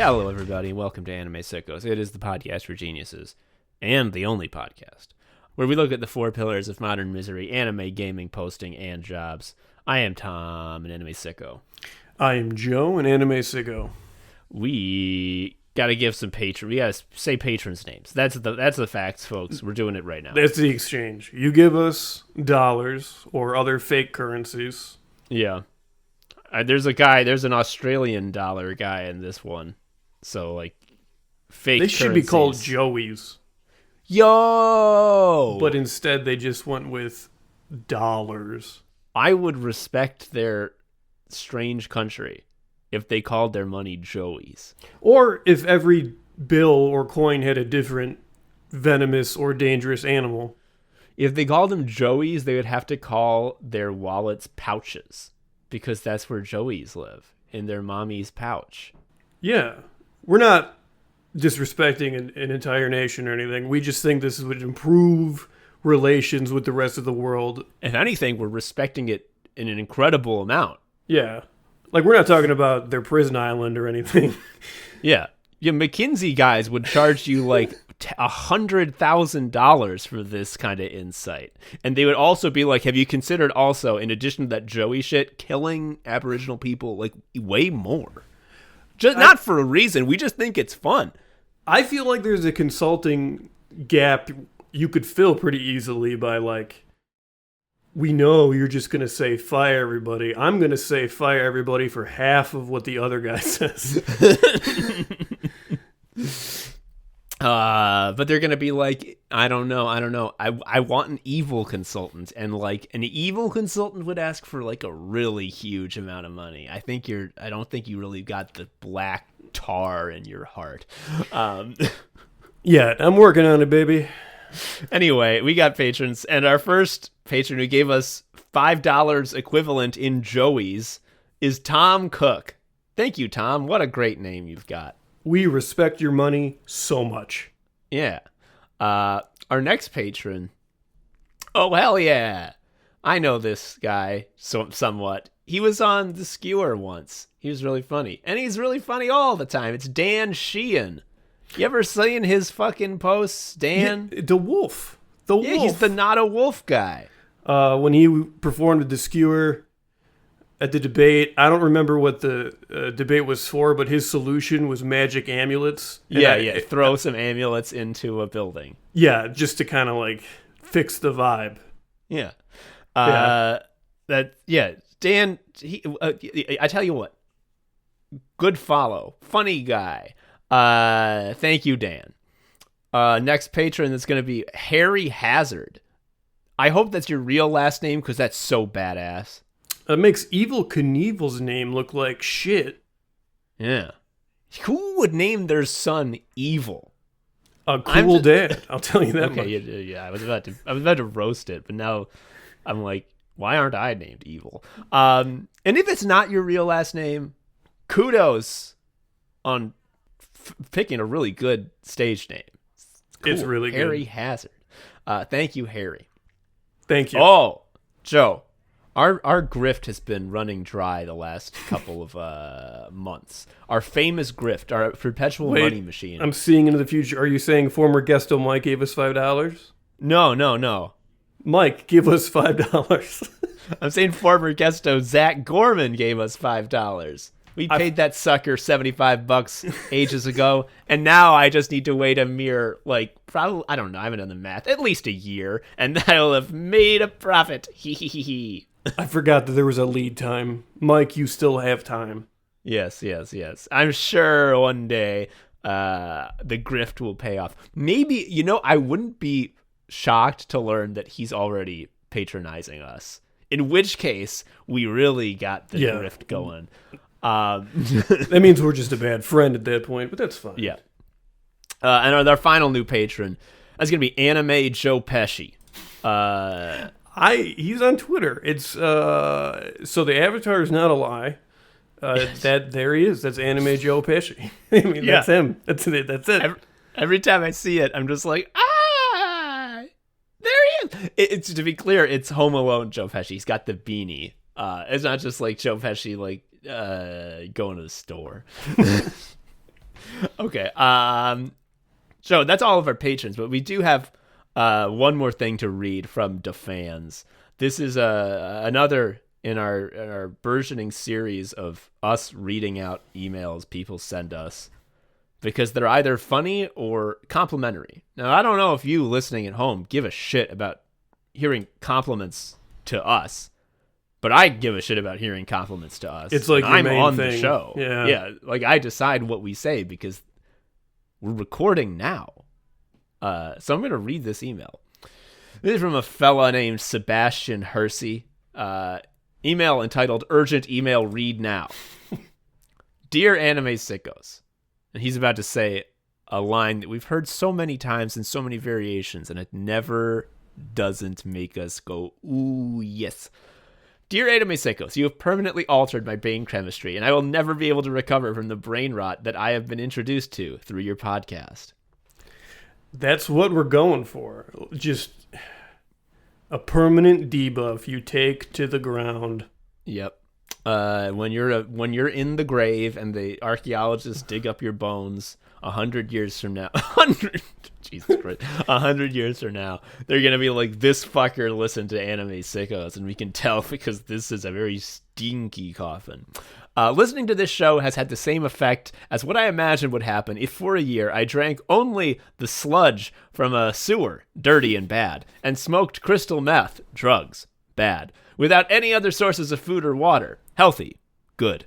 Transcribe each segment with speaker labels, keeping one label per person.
Speaker 1: Hello, everybody, and welcome to Anime Sickos. It is the podcast for geniuses, and the only podcast, where we look at the four pillars of modern misery: anime, gaming, posting, and jobs. I am Tom, an anime sicko.
Speaker 2: I am Joe, an anime sicko.
Speaker 1: We gotta give some patron. We gotta say patrons' names. That's the facts, folks. We're doing it right now.
Speaker 2: That's the exchange. You give us dollars or other fake currencies.
Speaker 1: Yeah. There's an Australian dollar guy in this one. So, like, fake
Speaker 2: They should
Speaker 1: currencies.
Speaker 2: be called Joeys.
Speaker 1: Yo!
Speaker 2: But instead, they just went with dollars.
Speaker 1: I would respect their strange country if they called their money Joeys.
Speaker 2: Or if every bill or coin had a different venomous or dangerous animal.
Speaker 1: If they called them Joeys, they would have to call their wallets pouches, because that's where Joeys live, in their mommy's pouch.
Speaker 2: Yeah. We're not disrespecting an entire nation or anything. We just think this would improve relations with the rest of the world.
Speaker 1: If anything, we're respecting it in an incredible amount.
Speaker 2: Yeah. Like, we're not talking about their prison island or anything.
Speaker 1: Yeah. McKinsey guys would charge you like $100,000 for this kind of insight. And they would also be like, have you considered also, in addition to that Joey shit, killing Aboriginal people like way more? Just not for a reason. We just think it's fun.
Speaker 2: I feel like there's a consulting gap you could fill pretty easily by, like, we know you're just going to say fire everybody. I'm going to say fire everybody for half of what the other guy says.
Speaker 1: But they're going to be like, I don't know. I want an evil consultant. And like an evil consultant would ask for like a really huge amount of money. I don't think you really got the black tar in your heart.
Speaker 2: Yeah, I'm working on it, baby.
Speaker 1: Anyway, we got patrons, and our first patron who gave us $5 equivalent in Joey's is Tom Cook. Thank you, Tom. What a great name you've got.
Speaker 2: We respect your money so much.
Speaker 1: Yeah. Our next patron. Oh, hell yeah. I know this guy somewhat. He was on The Skewer once. He was really funny. And he's really funny all the time. It's Dan Sheehan. You ever seen his fucking posts, Dan?
Speaker 2: Yeah, the wolf.
Speaker 1: Yeah, he's the not a wolf guy.
Speaker 2: When he performed with the Skewer at the debate, I don't remember what the debate was for, but his solution was magic amulets.
Speaker 1: Yeah. Throw some amulets into a building.
Speaker 2: Yeah, just to kind of like fix the vibe.
Speaker 1: Yeah. Dan, I tell you what. Good follow. Funny guy. Thank you, Dan. Next patron is going to be Harry Hazard. I hope that's your real last name, because that's so badass.
Speaker 2: It makes Evil Knievel's name look like shit.
Speaker 1: Yeah. Who would name their son Evil?
Speaker 2: A cool dad. I'll tell you that much.
Speaker 1: Yeah. I was about to roast it, but now I'm like, why aren't I named Evil? And if it's not your real last name, kudos on picking a really good stage name. Cool.
Speaker 2: It's really good.
Speaker 1: Harry Hazard. Thank you, Harry.
Speaker 2: Thank you.
Speaker 1: Oh, Joe, our grift has been running dry the last couple of months. Our famous grift, our perpetual money machine.
Speaker 2: I'm seeing into the future. Are you saying former Guesto Mike gave us $5?
Speaker 1: No.
Speaker 2: Mike, give us $5.
Speaker 1: I'm saying former Guesto Zach Gorman gave us $5. We paid that sucker $75 ages ago, and now I just need to wait a mere, probably, I don't know, I haven't done the math, at least a year, and I'll have made a profit. Hee.
Speaker 2: I forgot that there was a lead time. Mike, you still have time.
Speaker 1: Yes. I'm sure one day the grift will pay off. Maybe, I wouldn't be shocked to learn that he's already patronizing us, in which case we really got the grift going.
Speaker 2: That means we're just a bad friend at that point, but that's fine.
Speaker 1: Yeah. And our final new patron is going to be Anime Joe Pesci.
Speaker 2: He's on Twitter. It's so the avatar is not a lie. There he is. That's Anime Joe Pesci. I mean, that's him. That's it.
Speaker 1: Every time I see it, I'm just like, there he is. It's to be clear, it's Home Alone Joe Pesci. He's got the beanie. It's not just like Joe Pesci going to the store. Okay. So that's all of our patrons, but we do have one more thing to read from the fans. This is another in our burgeoning series of us reading out emails people send us because they're either funny or complimentary. Now, I don't know if you listening at home give a shit about hearing compliments to us, but I give a shit about hearing compliments to us.
Speaker 2: It's like
Speaker 1: I'm
Speaker 2: main
Speaker 1: on
Speaker 2: thing.
Speaker 1: the show.
Speaker 2: Yeah.
Speaker 1: Like I decide what we say because we're recording now. So I'm going to read this email. This is from a fella named Sebastian Hersey. Email entitled Urgent Email Read Now. Dear Anime Sickos. And he's about to say a line that we've heard so many times in so many variations, and it never doesn't make us go, ooh, yes. Dear Anime Sickos, you have permanently altered my brain chemistry, and I will never be able to recover from the brain rot that I have been introduced to through your podcast.
Speaker 2: That's what we're going for. Just a permanent debuff you take to the ground.
Speaker 1: Yep. When you're in the grave and the archaeologists dig up your bones 100 years from now, 100 Jesus Christ, 100 years from now, they're gonna be like, this fucker listened to Anime Sickos, and we can tell because this is a very stinky coffin. Listening to this show has had the same effect as what I imagined would happen if for a year I drank only the sludge from a sewer, dirty and bad, and smoked crystal meth, drugs, bad, without any other sources of food or water, healthy, good.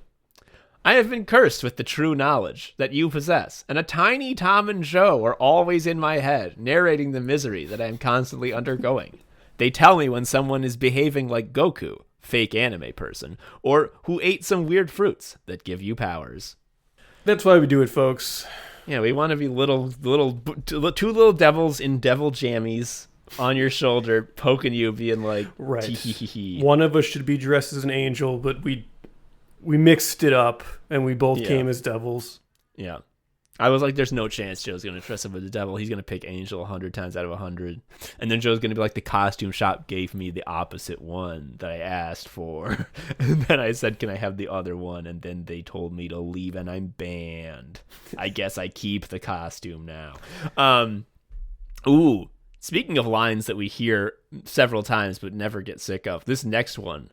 Speaker 1: I have been cursed with the true knowledge that you possess, and a tiny Tom and Joe are always in my head, narrating the misery that I am constantly undergoing. They tell me when someone is behaving like Goku, fake anime person, or who ate some weird fruits that give you powers.
Speaker 2: That's why we do it, folks.
Speaker 1: Yeah, we want to be two little devils in devil jammies on your shoulder, poking you, being like,
Speaker 2: right.
Speaker 1: Tee-hee-hee-hee.
Speaker 2: One of us should be dressed as an angel, but we mixed it up, and we both came as devils.
Speaker 1: Yeah. I was like, there's no chance Joe's going to dress up as the devil. He's going to pick Angel 100 times out of 100. And then Joe's going to be like, the costume shop gave me the opposite one that I asked for. And then I said, can I have the other one? And then they told me to leave, and I'm banned. I guess I keep the costume now. Ooh, speaking of lines that we hear several times but never get sick of, this next one.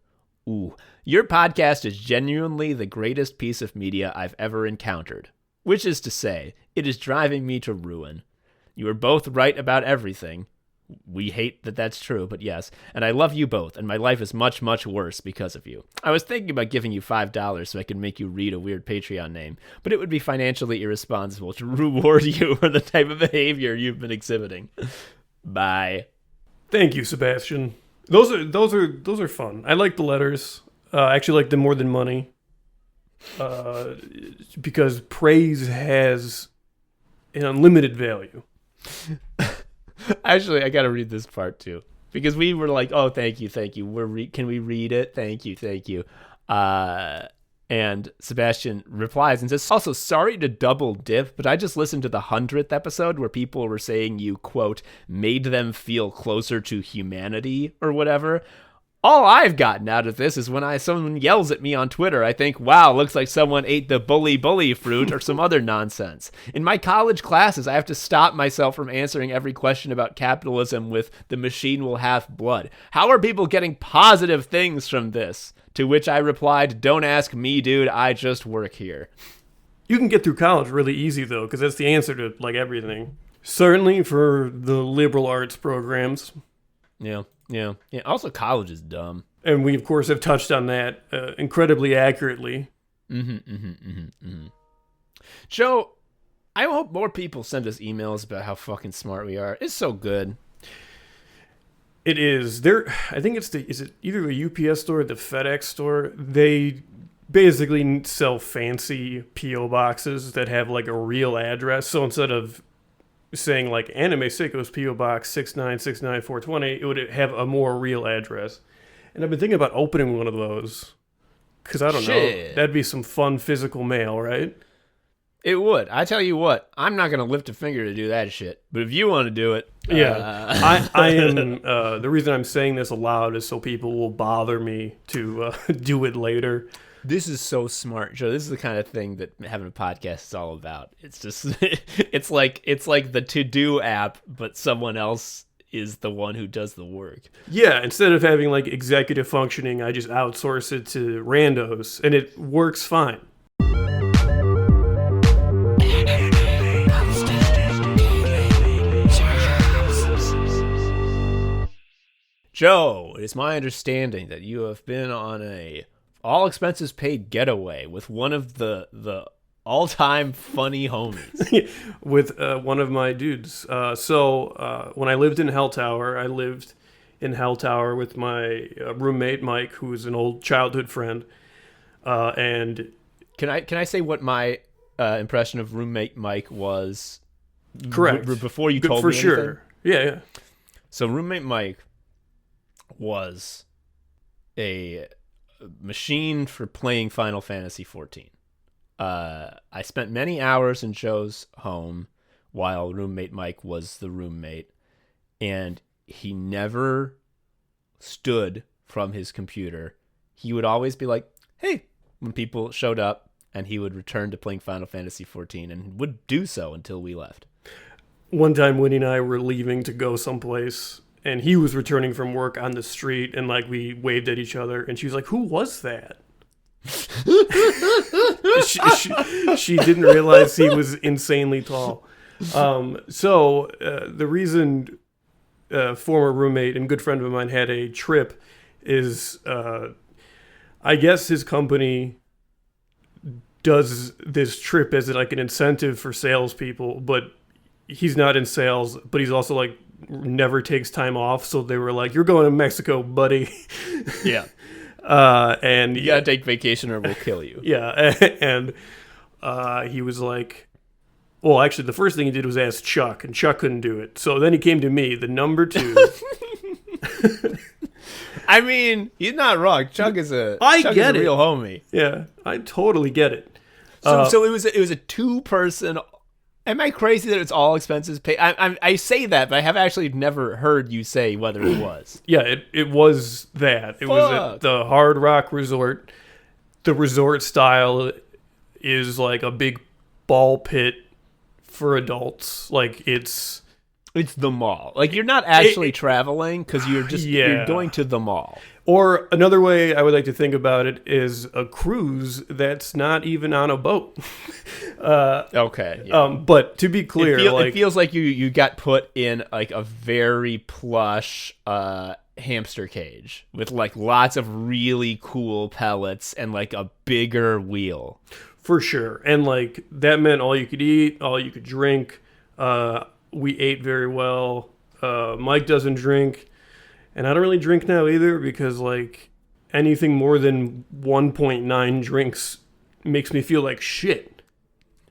Speaker 1: Ooh, your podcast is genuinely the greatest piece of media I've ever encountered. Which is to say, it is driving me to ruin. You are both right about everything. We hate that that's true, but yes. And I love you both, and my life is much, much worse because of you. I was thinking about giving you $5 so I could make you read a weird Patreon name, but it would be financially irresponsible to reward you for the type of behavior you've been exhibiting. Bye.
Speaker 2: Thank you, Sebastian. Those are fun. I like the letters. I actually like them more than money. Because praise has an unlimited value.
Speaker 1: Actually, I gotta read this part too, because we were like, "Oh, thank you. Can we read it? Thank you." And Sebastian replies and says, "Also, sorry to double dip, but I just listened to the 100th episode where people were saying you quote made them feel closer to humanity or whatever." All I've gotten out of this is when someone yells at me on Twitter, I think, wow, looks like someone ate the bully fruit or some other nonsense. In my college classes, I have to stop myself from answering every question about capitalism with the machine will have blood. How are people getting positive things from this? To which I replied, don't ask me, dude, I just work here.
Speaker 2: You can get through college really easy, though, because that's the answer to, like, everything. Certainly for the liberal arts programs.
Speaker 1: Yeah. Also, college is dumb.
Speaker 2: And we, of course, have touched on that incredibly accurately.
Speaker 1: Joe, I hope more people send us emails about how fucking smart we are. It's so good.
Speaker 2: It is. I think is it either the UPS store or the FedEx store? They basically sell fancy P.O. boxes that have, like, a real address. So instead of saying like Anime Seikos P.O. Box 6969420, it would have a more real address. And I've been thinking about opening one of those. Because I don't know. That'd be some fun physical mail, right?
Speaker 1: It would. I tell you what, I'm not going to lift a finger to do that shit. But if you want to do it.
Speaker 2: Yeah. I am. The reason I'm saying this aloud is so people will bother me to do it later.
Speaker 1: This is so smart, Joe. This is the kind of thing that having a podcast is all about. It's just it's like the to-do app, but someone else is the one who does the work.
Speaker 2: Yeah, instead of having like executive functioning, I just outsource it to randos, and it works fine.
Speaker 1: Joe, it is my understanding that you have been on a all expenses paid getaway with one of the all-time funny homies.
Speaker 2: With one of my dudes. So when I lived in Hell Tower, I lived in Hell Tower with my roommate Mike, who is an old childhood friend. And
Speaker 1: can I say what my impression of roommate Mike was?
Speaker 2: Correct.
Speaker 1: Before you told
Speaker 2: for
Speaker 1: me anything?
Speaker 2: sure. Yeah.
Speaker 1: So roommate Mike was a machine for playing Final Fantasy XIV. I spent many hours in Joe's home while roommate Mike was the roommate, and he never stood from his computer. He would always be like, hey, when people showed up, and he would return to playing Final Fantasy XIV and would do so until we left.
Speaker 2: One time Winnie and I were leaving to go someplace, and he was returning from work on the street, and like we waved at each other, and she was like, who was that? she didn't realize he was insanely tall. So the reason former roommate and good friend of mine had a trip is I guess his company does this trip as like an incentive for salespeople, but he's not in sales, but he's also like never takes time off. So they were like, you're going to Mexico, buddy.
Speaker 1: Yeah.
Speaker 2: And
Speaker 1: you gotta take vacation or we'll kill you.
Speaker 2: Yeah. And he was like, well, actually the first thing he did was ask Chuck, and Chuck couldn't do it. So then he came to me, the number 2.
Speaker 1: I mean, he's not wrong. Chuck is a real homie.
Speaker 2: Yeah, I totally get it.
Speaker 1: So it was a 2-person. Am I crazy that it's all expenses paid? I say that, but I have actually never heard you say whether it was.
Speaker 2: Yeah, it was that. It was at the Hard Rock Resort. The resort style is like a big ball pit for adults. Like it's
Speaker 1: the mall. Like you're not actually traveling because you're going to the mall.
Speaker 2: Or another way I would like to think about it is a cruise that's not even on a boat.
Speaker 1: Okay. Yeah.
Speaker 2: But to be clear,
Speaker 1: it feels like you got put in like a very plush hamster cage with like lots of really cool pellets and like a bigger wheel.
Speaker 2: For sure. And like that meant all you could eat, all you could drink. We ate very well. Mike doesn't drink. And I don't really drink now either because, like, anything more than 1.9 drinks makes me feel like shit.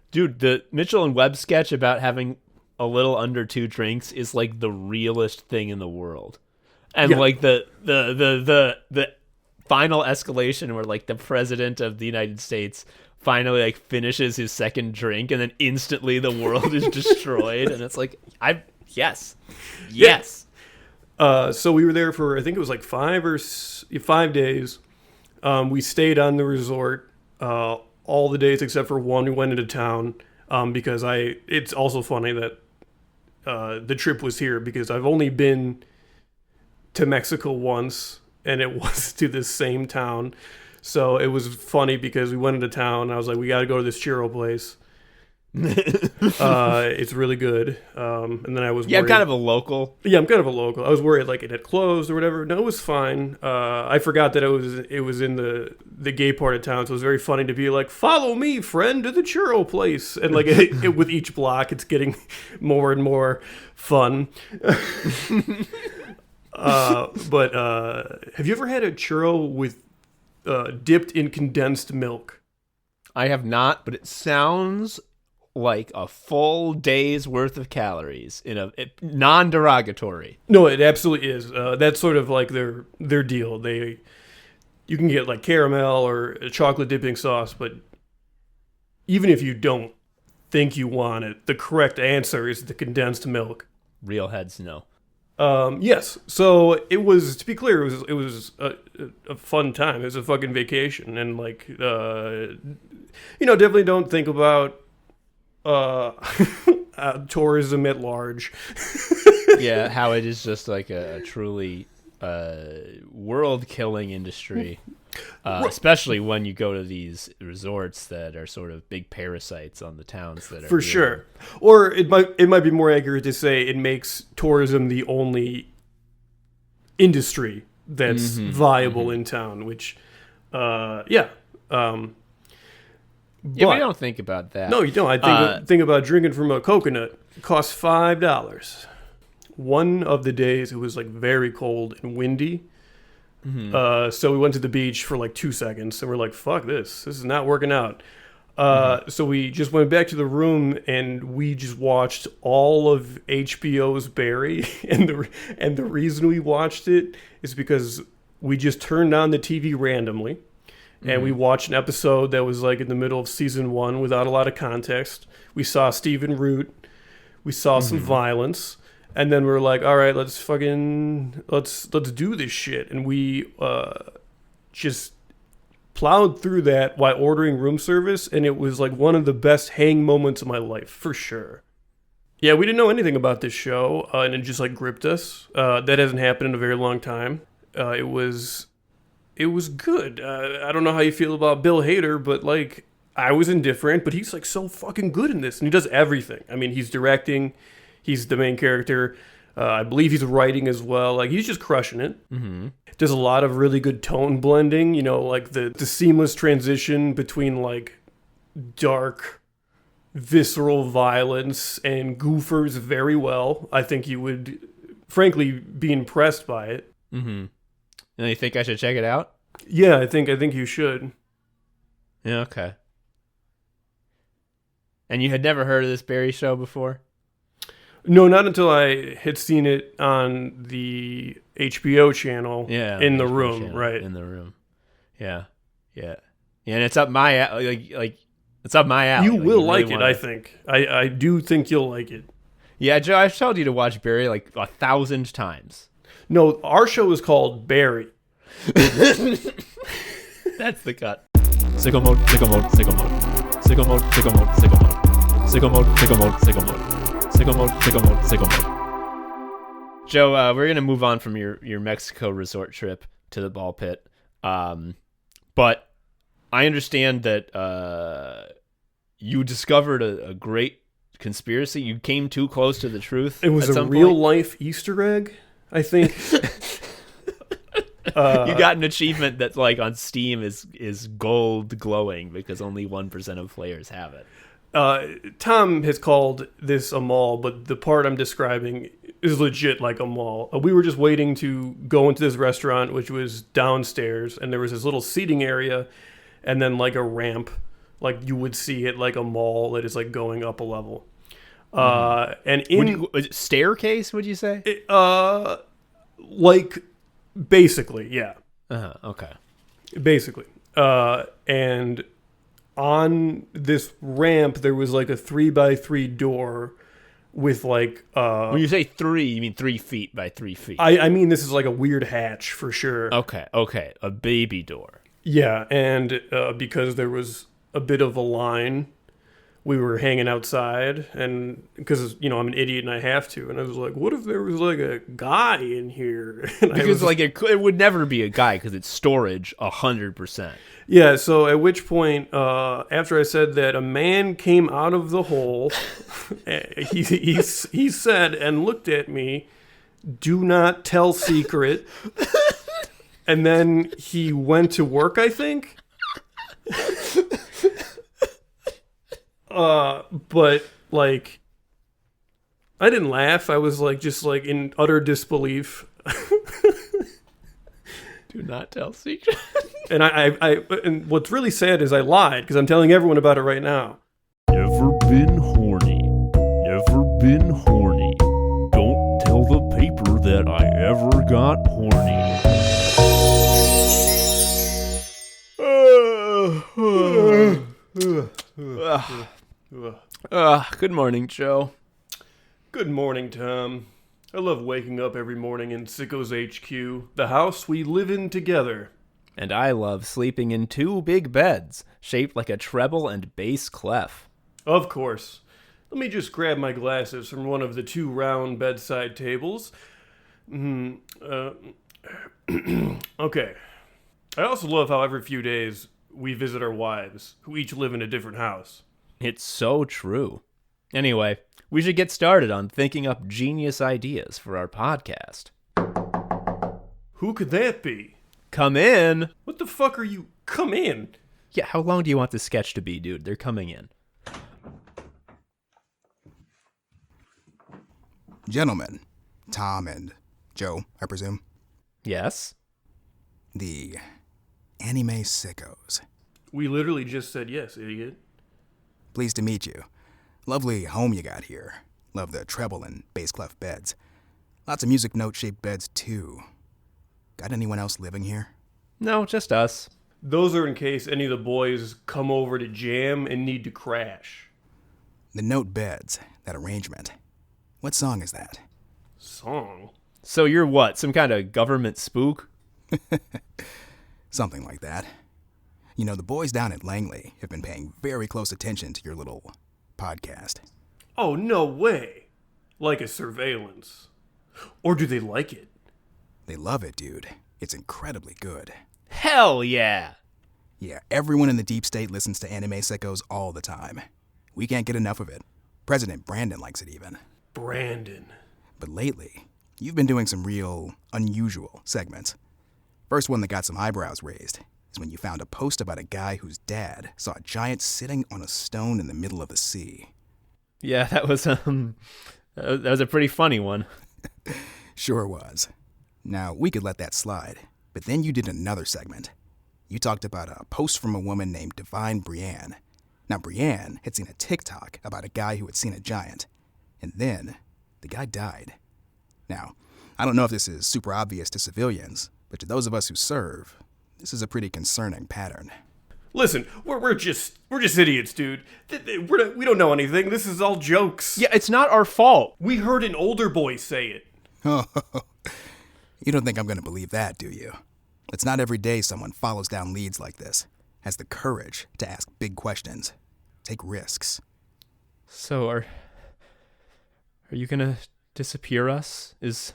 Speaker 1: Dude, the Mitchell and Webb sketch about having a little under 2 drinks is, like, the realest thing in the world. And, like, the final escalation where, like, the president of the United States finally, like, finishes his second drink and then instantly the world is destroyed. And it's like, yes.
Speaker 2: Yeah. So we were there for, I think it was like 5 days. We stayed on the resort all the days except for one. We went into town because it's also funny that the trip was here because I've only been to Mexico once, and it was to this same town. So it was funny because we went into town, and I was like, we got to go to this churro place. It's really good. And then I was worried.
Speaker 1: I'm kind of a local.
Speaker 2: Yeah, I'm kind of a local. I was worried like it had closed or whatever. No, it was fine. I forgot that it was in the gay part of town, so it was very funny to be like, follow me, friend, to the churro place. And like with each block, it's getting more and more fun. But have you ever had a churro with dipped in condensed milk?
Speaker 1: I have not, but it sounds like a full day's worth of calories in a non-derogatory.
Speaker 2: No, it absolutely is. That's sort of like their deal. You can get like caramel or a chocolate dipping sauce, but even if you don't think you want it, the correct answer is the condensed milk.
Speaker 1: Real heads know.
Speaker 2: Yes. So it was, to be clear, it was a fun time. It was a fucking vacation, and like, definitely don't think about tourism at large.
Speaker 1: Yeah, how it is just like a truly world-killing industry, especially when you go to these resorts that are sort of big parasites on the towns that are
Speaker 2: For sure. Or it might be more accurate to say it makes tourism the only industry that's viable in town, which, yeah.
Speaker 1: Yeah, we don't think about that.
Speaker 2: No, you don't. I think about drinking from a coconut. It costs $5. One of the days it was like very cold and windy. So we went to the beach for like 2 seconds and we're like, fuck this. This is not working out. So we just went back to the room and we just watched all of HBO's Barry. And the reason we watched it is because we just turned on the TV randomly. And we watched an episode that was like in the middle of season 1 without a lot of context. We saw Stephen Root. We saw some violence. And then we were like, all right, let's do this shit. And we just plowed through that while ordering room service. And it was like one of the best hang moments of my life, for sure. Yeah, we didn't know anything about this show. And it just like gripped us. That hasn't happened in a very long time. It was good. I don't know how you feel about Bill Hader, but like I was indifferent, but he's like so fucking good in this, and he does everything. I mean, he's directing, he's the main character. I believe he's writing as well. Like he's just crushing it. There's a lot of really good tone blending. Like the seamless transition between like dark, visceral violence and goofers very well. I think you would, frankly, be impressed by it.
Speaker 1: And you think I should check it out?
Speaker 2: Yeah, I think you should.
Speaker 1: Yeah, okay. And you had never heard of this Barry show before?
Speaker 2: No, not until I had seen it on the HBO channel.
Speaker 1: Yeah,
Speaker 2: in the
Speaker 1: HBO
Speaker 2: room,
Speaker 1: channel,
Speaker 2: right?
Speaker 1: In the room. Yeah, and it's up my it's up my alley.
Speaker 2: You will
Speaker 1: really
Speaker 2: like it, I think. I do think you'll like it.
Speaker 1: Yeah, Joe, I've told you to watch Barry like 1,000 times.
Speaker 2: No, our show is called Barry.
Speaker 1: That's the cut. Sicko mode, sicko mode, sicko mode. Sicko mode, sicko mode, sicko mode. Sicko mode, sicko mode, sicko mode. Sicko mode, sicko mode, sicko mode. Joe, we're gonna move on from your Mexico resort trip to the ball pit. But I understand that you discovered a great conspiracy. You came too close to the truth.
Speaker 2: It was a real life Easter egg, I think.
Speaker 1: You got an achievement that's like on Steam is gold glowing because only 1% of players have it.
Speaker 2: Tom has called this a mall, but the part I'm describing is legit like a mall. We were just waiting to go into this restaurant, which was downstairs, and there was this little seating area and then like a ramp, like you would see it like a mall that is like going up a level. And in
Speaker 1: staircase, would you say?
Speaker 2: Like basically, yeah.
Speaker 1: Okay.
Speaker 2: Basically. And on this ramp there was like a 3x3 door with like
Speaker 1: when you say 3, you mean 3 feet by 3 feet.
Speaker 2: I mean this is like a weird hatch for sure.
Speaker 1: Okay. A baby door.
Speaker 2: Yeah, and because there was a bit of a line, we were hanging outside, and because I'm an idiot and I have to, and I was like, what if there was like a guy in here? And
Speaker 1: because like it would never be a guy because it's storage 100%.
Speaker 2: Yeah, so at which point, after I said that, a man came out of the hole. he said and looked at me, "Do not tell secret." And then he went to work, I think. But like, I didn't laugh. I was like, just like in utter disbelief.
Speaker 1: Do not tell secret.
Speaker 2: And and what's really sad is I lied because I'm telling everyone about it right now.
Speaker 3: Never been horny. Never been horny. Don't tell the paper that I ever got horny.
Speaker 1: Good morning, Joe.
Speaker 2: Good morning, Tom. I love waking up every morning in Sicko's HQ, the house we live in together.
Speaker 1: And I love sleeping in 2 big beds, shaped like a treble and bass clef.
Speaker 2: Of course. Let me just grab my glasses from one of the 2 round bedside tables. Okay. I also love how every few days we visit our wives, who each live in a different house.
Speaker 1: It's so true. Anyway, we should get started on thinking up genius ideas for our podcast.
Speaker 2: Who could that be?
Speaker 1: Come in!
Speaker 2: What the fuck are you? Come in!
Speaker 1: Yeah, how long do you want this sketch to be, dude? They're coming in.
Speaker 4: Gentlemen, Tom and Joe, I presume.
Speaker 1: Yes?
Speaker 4: The anime sickos.
Speaker 2: We literally just said yes, idiot.
Speaker 4: Pleased to meet you. Lovely home you got here. Love the treble and bass clef beds. Lots of music note-shaped beds, too. Got anyone else living here?
Speaker 1: No, just us.
Speaker 2: Those are in case any of the boys come over to jam and need to crash.
Speaker 4: The note beds, that arrangement. What song is that?
Speaker 2: Song?
Speaker 1: So you're what, some kind of government spook?
Speaker 4: Something like that. You know, the boys down at Langley have been paying very close attention to your little podcast.
Speaker 2: Oh, no way. Like a surveillance. Or do they like it?
Speaker 4: They love it, dude. It's incredibly good.
Speaker 1: Hell yeah!
Speaker 4: Yeah, everyone in the deep state listens to anime sickos all the time. We can't get enough of it. President Brandon likes it even.
Speaker 2: Brandon.
Speaker 4: But lately, you've been doing some real unusual segments. First one that got some eyebrows raised is when you found a post about a guy whose dad saw a giant sitting on a stone in the middle of the sea.
Speaker 1: Yeah, that was a pretty funny one.
Speaker 4: Sure was. Now, we could let that slide, but then you did another segment. You talked about a post from a woman named Divine Brienne. Now, Brienne had seen a TikTok about a guy who had seen a giant, and then the guy died. Now, I don't know if this is super obvious to civilians, but to those of us who serve, this is a pretty concerning pattern.
Speaker 2: Listen, we're just idiots, dude. We don't know anything. This is all jokes.
Speaker 1: Yeah, it's not our fault.
Speaker 2: We heard an older boy say it.
Speaker 4: Oh, you don't think I'm going to believe that, do you? It's not every day someone follows down leads like this, has the courage to ask big questions, take risks.
Speaker 1: So are you gonna disappear us? Is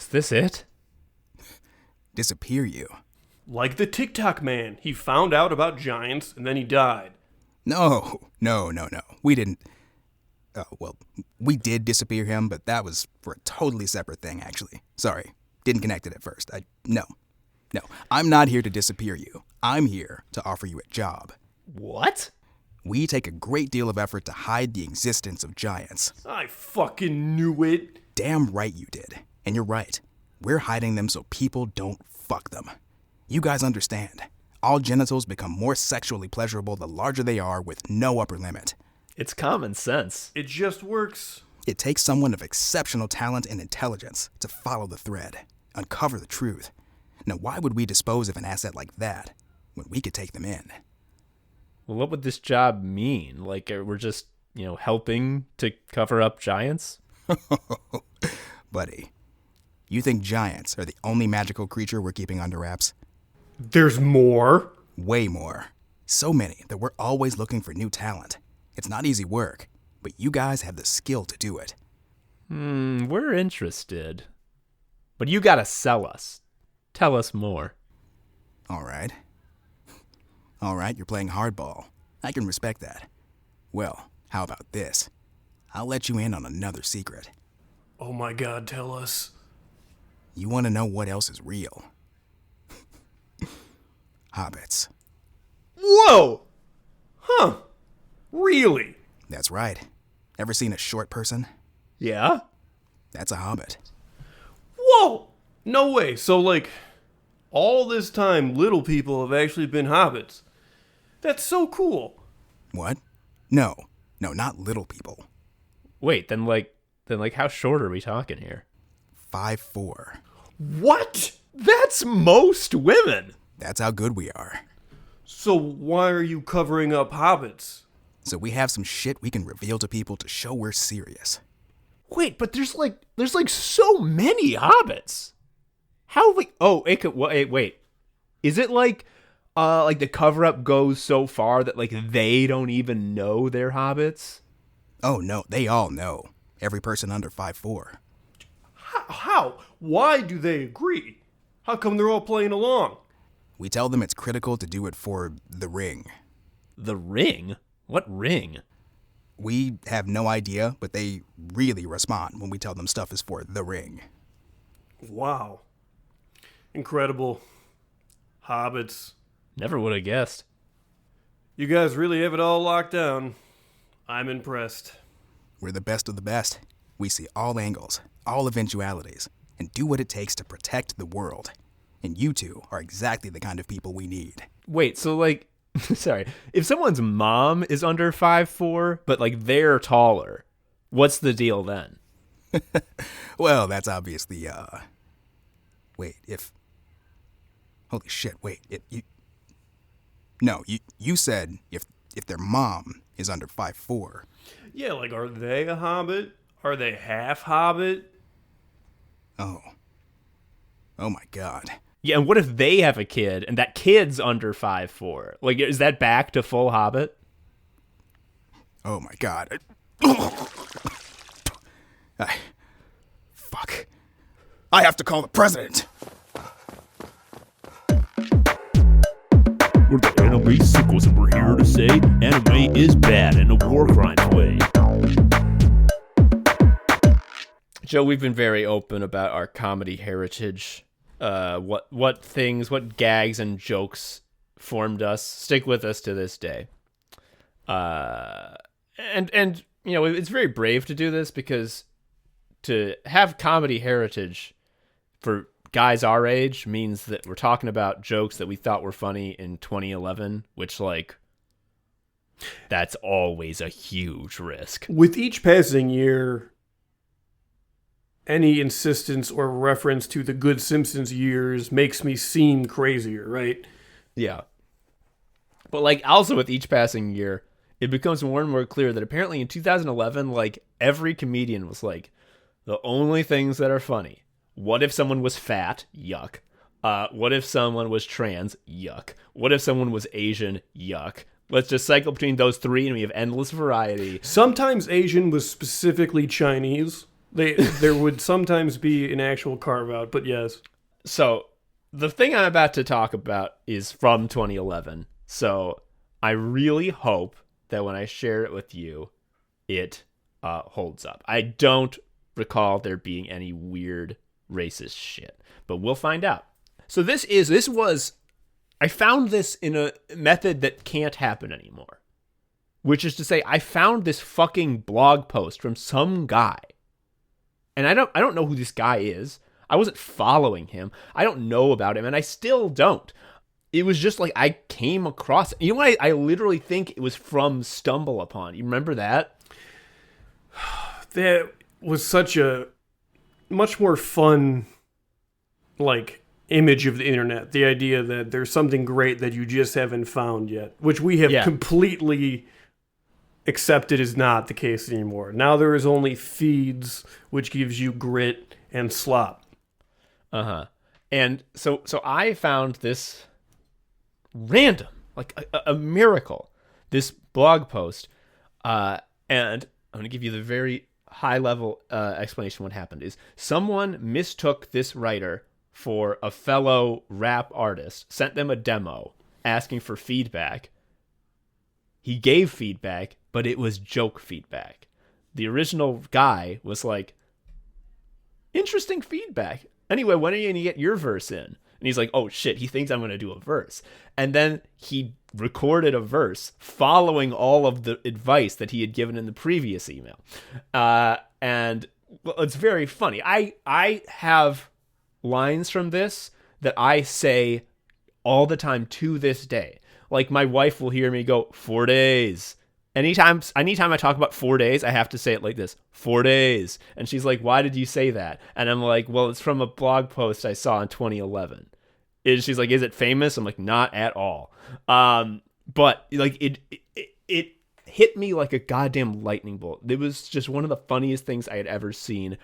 Speaker 1: this it?
Speaker 4: Disappear you?
Speaker 2: Like the TikTok man. He found out about giants and then he died.
Speaker 4: No. We didn't. Oh, well, we did disappear him, but that was for a totally separate thing, actually. Sorry, didn't connect it at first. No, I'm not here to disappear you. I'm here to offer you a job.
Speaker 1: What?
Speaker 4: We take a great deal of effort to hide the existence of giants.
Speaker 2: I fucking knew it.
Speaker 4: Damn right you did. And you're right. We're hiding them so people don't fuck them. You guys understand. All genitals become more sexually pleasurable the larger they are with no upper limit.
Speaker 1: It's common sense.
Speaker 2: It just works.
Speaker 4: It takes someone of exceptional talent and intelligence to follow the thread, uncover the truth. Now, why would we dispose of an asset like that when we could take them in?
Speaker 1: Well, what would this job mean? Like, we're just, helping to cover up giants?
Speaker 4: Buddy, you think giants are the only magical creature we're keeping under wraps?
Speaker 2: There's more.
Speaker 4: Way more. So many that we're always looking for new talent. It's not easy work, but you guys have the skill to do it.
Speaker 1: We're interested. But you gotta sell us. Tell us more.
Speaker 4: All right, you're playing hardball. I can respect that. Well, how about this? I'll let you in on another secret.
Speaker 2: Oh my god, tell us.
Speaker 4: You want to know what else is real? Hobbits.
Speaker 2: Whoa! Huh. Really?
Speaker 4: That's right. Ever seen a short person?
Speaker 1: Yeah?
Speaker 4: That's a hobbit.
Speaker 2: Whoa! No way. So, all this time, little people have actually been hobbits. That's so cool.
Speaker 4: What? No, not little people.
Speaker 1: Wait, then how short are we talking here?
Speaker 4: 5'4".
Speaker 2: What?
Speaker 1: That's most women!
Speaker 4: That's how good we are.
Speaker 2: So why are you covering up hobbits?
Speaker 4: So we have some shit we can reveal to people to show we're serious.
Speaker 1: Wait, but there's like so many hobbits. How like it could wait. Is it like the cover up goes so far that like they don't even know they're hobbits?
Speaker 4: Oh no, they all know. Every person under 5'4".
Speaker 2: How? Why do they agree? How come they're all playing along?
Speaker 4: We tell them it's critical to do it for the ring.
Speaker 1: The ring? What ring?
Speaker 4: We have no idea, but they really respond when we tell them stuff is for the ring.
Speaker 2: Wow. Incredible. Hobbits.
Speaker 1: Never would have guessed.
Speaker 2: You guys really have it all locked down. I'm impressed.
Speaker 4: We're the best of the best. We see all angles, all eventualities, and do what it takes to protect the world. And you two are exactly the kind of people we need.
Speaker 1: Wait, so like sorry, if someone's mom is under 5'4", but like they're taller, what's the deal then?
Speaker 4: Well, that's obviously, wait, holy shit, wait, you said if their mom is under 5'4".
Speaker 2: Yeah, like, are they a hobbit? Are they half hobbit?
Speaker 4: Oh my god.
Speaker 1: Yeah, and what if they have a kid and that kid's under 5'4"? Like, is that back to full hobbit?
Speaker 4: Oh my god. Fuck. I have to call the president.
Speaker 3: We're the anime sickos, and we're here to say anime is bad in a war crimes way.
Speaker 1: Joe, we've been very open about our comedy heritage. What gags and jokes formed us, stick with us to this day. And you know, it's very brave to do this because to have comedy heritage for guys our age means that we're talking about jokes that we thought were funny in 2011, which, like, that's always a huge risk.
Speaker 2: With each passing year, any insistence or reference to the good Simpsons years makes me seem crazier, right?
Speaker 1: Yeah. But, like, also with each passing year, it becomes more and more clear that apparently in 2011, like, every comedian was like, the only things that are funny. What if someone was fat? Yuck. What if someone was trans? Yuck. What if someone was Asian? Yuck. Let's just cycle between those three and we have endless variety.
Speaker 2: Sometimes Asian was specifically Chinese. There would sometimes be an actual carve-out, but yes.
Speaker 1: So, the thing I'm about to talk about is from 2011. So, I really hope that when I share it with you, it holds up. I don't recall there being any weird racist shit, but we'll find out. So I found this in a method that can't happen anymore, which is to say I found this fucking blog post from some guy, and I don't know who this guy is. I wasn't following him. I don't know about him, and I still don't. It was just like I came across it. You know what? I literally think it was from Stumble Upon. You remember that?
Speaker 2: That was such a much more fun, like, image of the internet. The idea that there's something great that you just haven't found yet, which we have completely accepted is not the case anymore. Now there is only feeds, which gives you grit and slop.
Speaker 1: Uh-huh. And so I found this random, like a miracle, this blog post, and I'm going to give you the very high-level explanation. What happened is someone mistook this writer for a fellow rap artist, sent them a demo asking for feedback. He gave feedback, but it was joke feedback. The original guy was like, interesting feedback. Anyway, when are you going to get your verse in? And he's like, oh shit, he thinks I'm going to do a verse. And then he recorded a verse following all of the advice that he had given in the previous email. And well, it's very funny. I have lines from this that I say all the time to this day. Like, my wife will hear me go, 4 days. Anytime I talk about 4 days, I have to say it like this, 4 days. And she's like, why did you say that? And I'm like, well, it's from a blog post I saw in 2011. And she's like, is it famous? I'm like, not at all. But like it hit me like a goddamn lightning bolt. It was just one of the funniest things I had ever seen.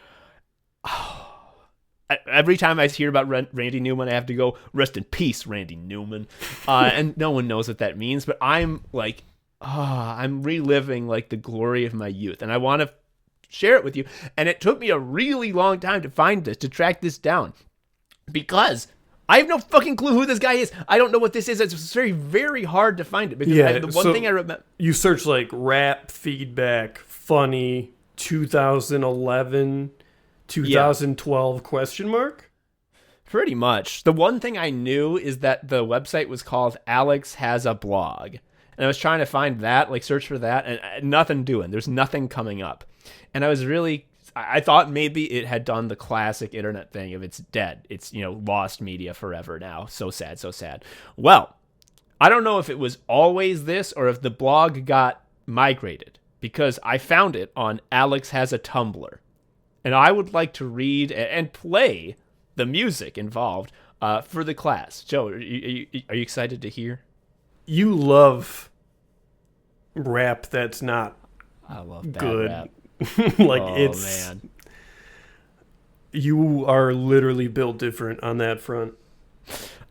Speaker 1: Every time I hear about Randy Newman, I have to go, rest in peace, Randy Newman. And no one knows what that means, but I'm like, I'm reliving like the glory of my youth, and I want to share it with you. And it took me a really long time to find this, to track this down, because I have no fucking clue who this guy is. I don't know what this is. It's very, very hard to find it. Because the one thing I remember...
Speaker 2: You search like rap feedback, funny, 2011, 2012 question mark?
Speaker 1: Pretty much. The one thing I knew is that the website was called Alex Has a Blog. And I was trying to find that, like search for that, and nothing doing. There's nothing coming up. And I was really... I thought maybe it had done the classic internet thing of it's dead. It's, lost media forever now. So sad, so sad. Well, I don't know if it was always this or if the blog got migrated, because I found it on Alex Has a Tumblr. And I would like to read and play the music involved for the class. Joe, are you excited to hear?
Speaker 2: You love rap that's not
Speaker 1: I love bad
Speaker 2: good.
Speaker 1: rap.
Speaker 2: Man. You are literally built different on that front.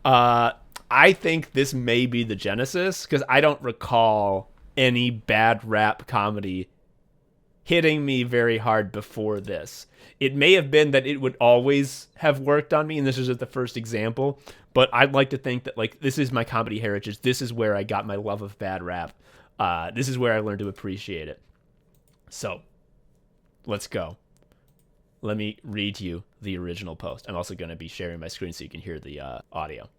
Speaker 1: I think this may be the genesis, because I don't recall any bad rap comedy hitting me very hard before this. It may have been that it would always have worked on me, and this is just the first example, but I'd like to think that like this is my comedy heritage. This is where I got my love of bad rap. This is where I learned to appreciate it. So, let's go. Let me read you the original post. I'm also going to be sharing my screen so you can hear the audio.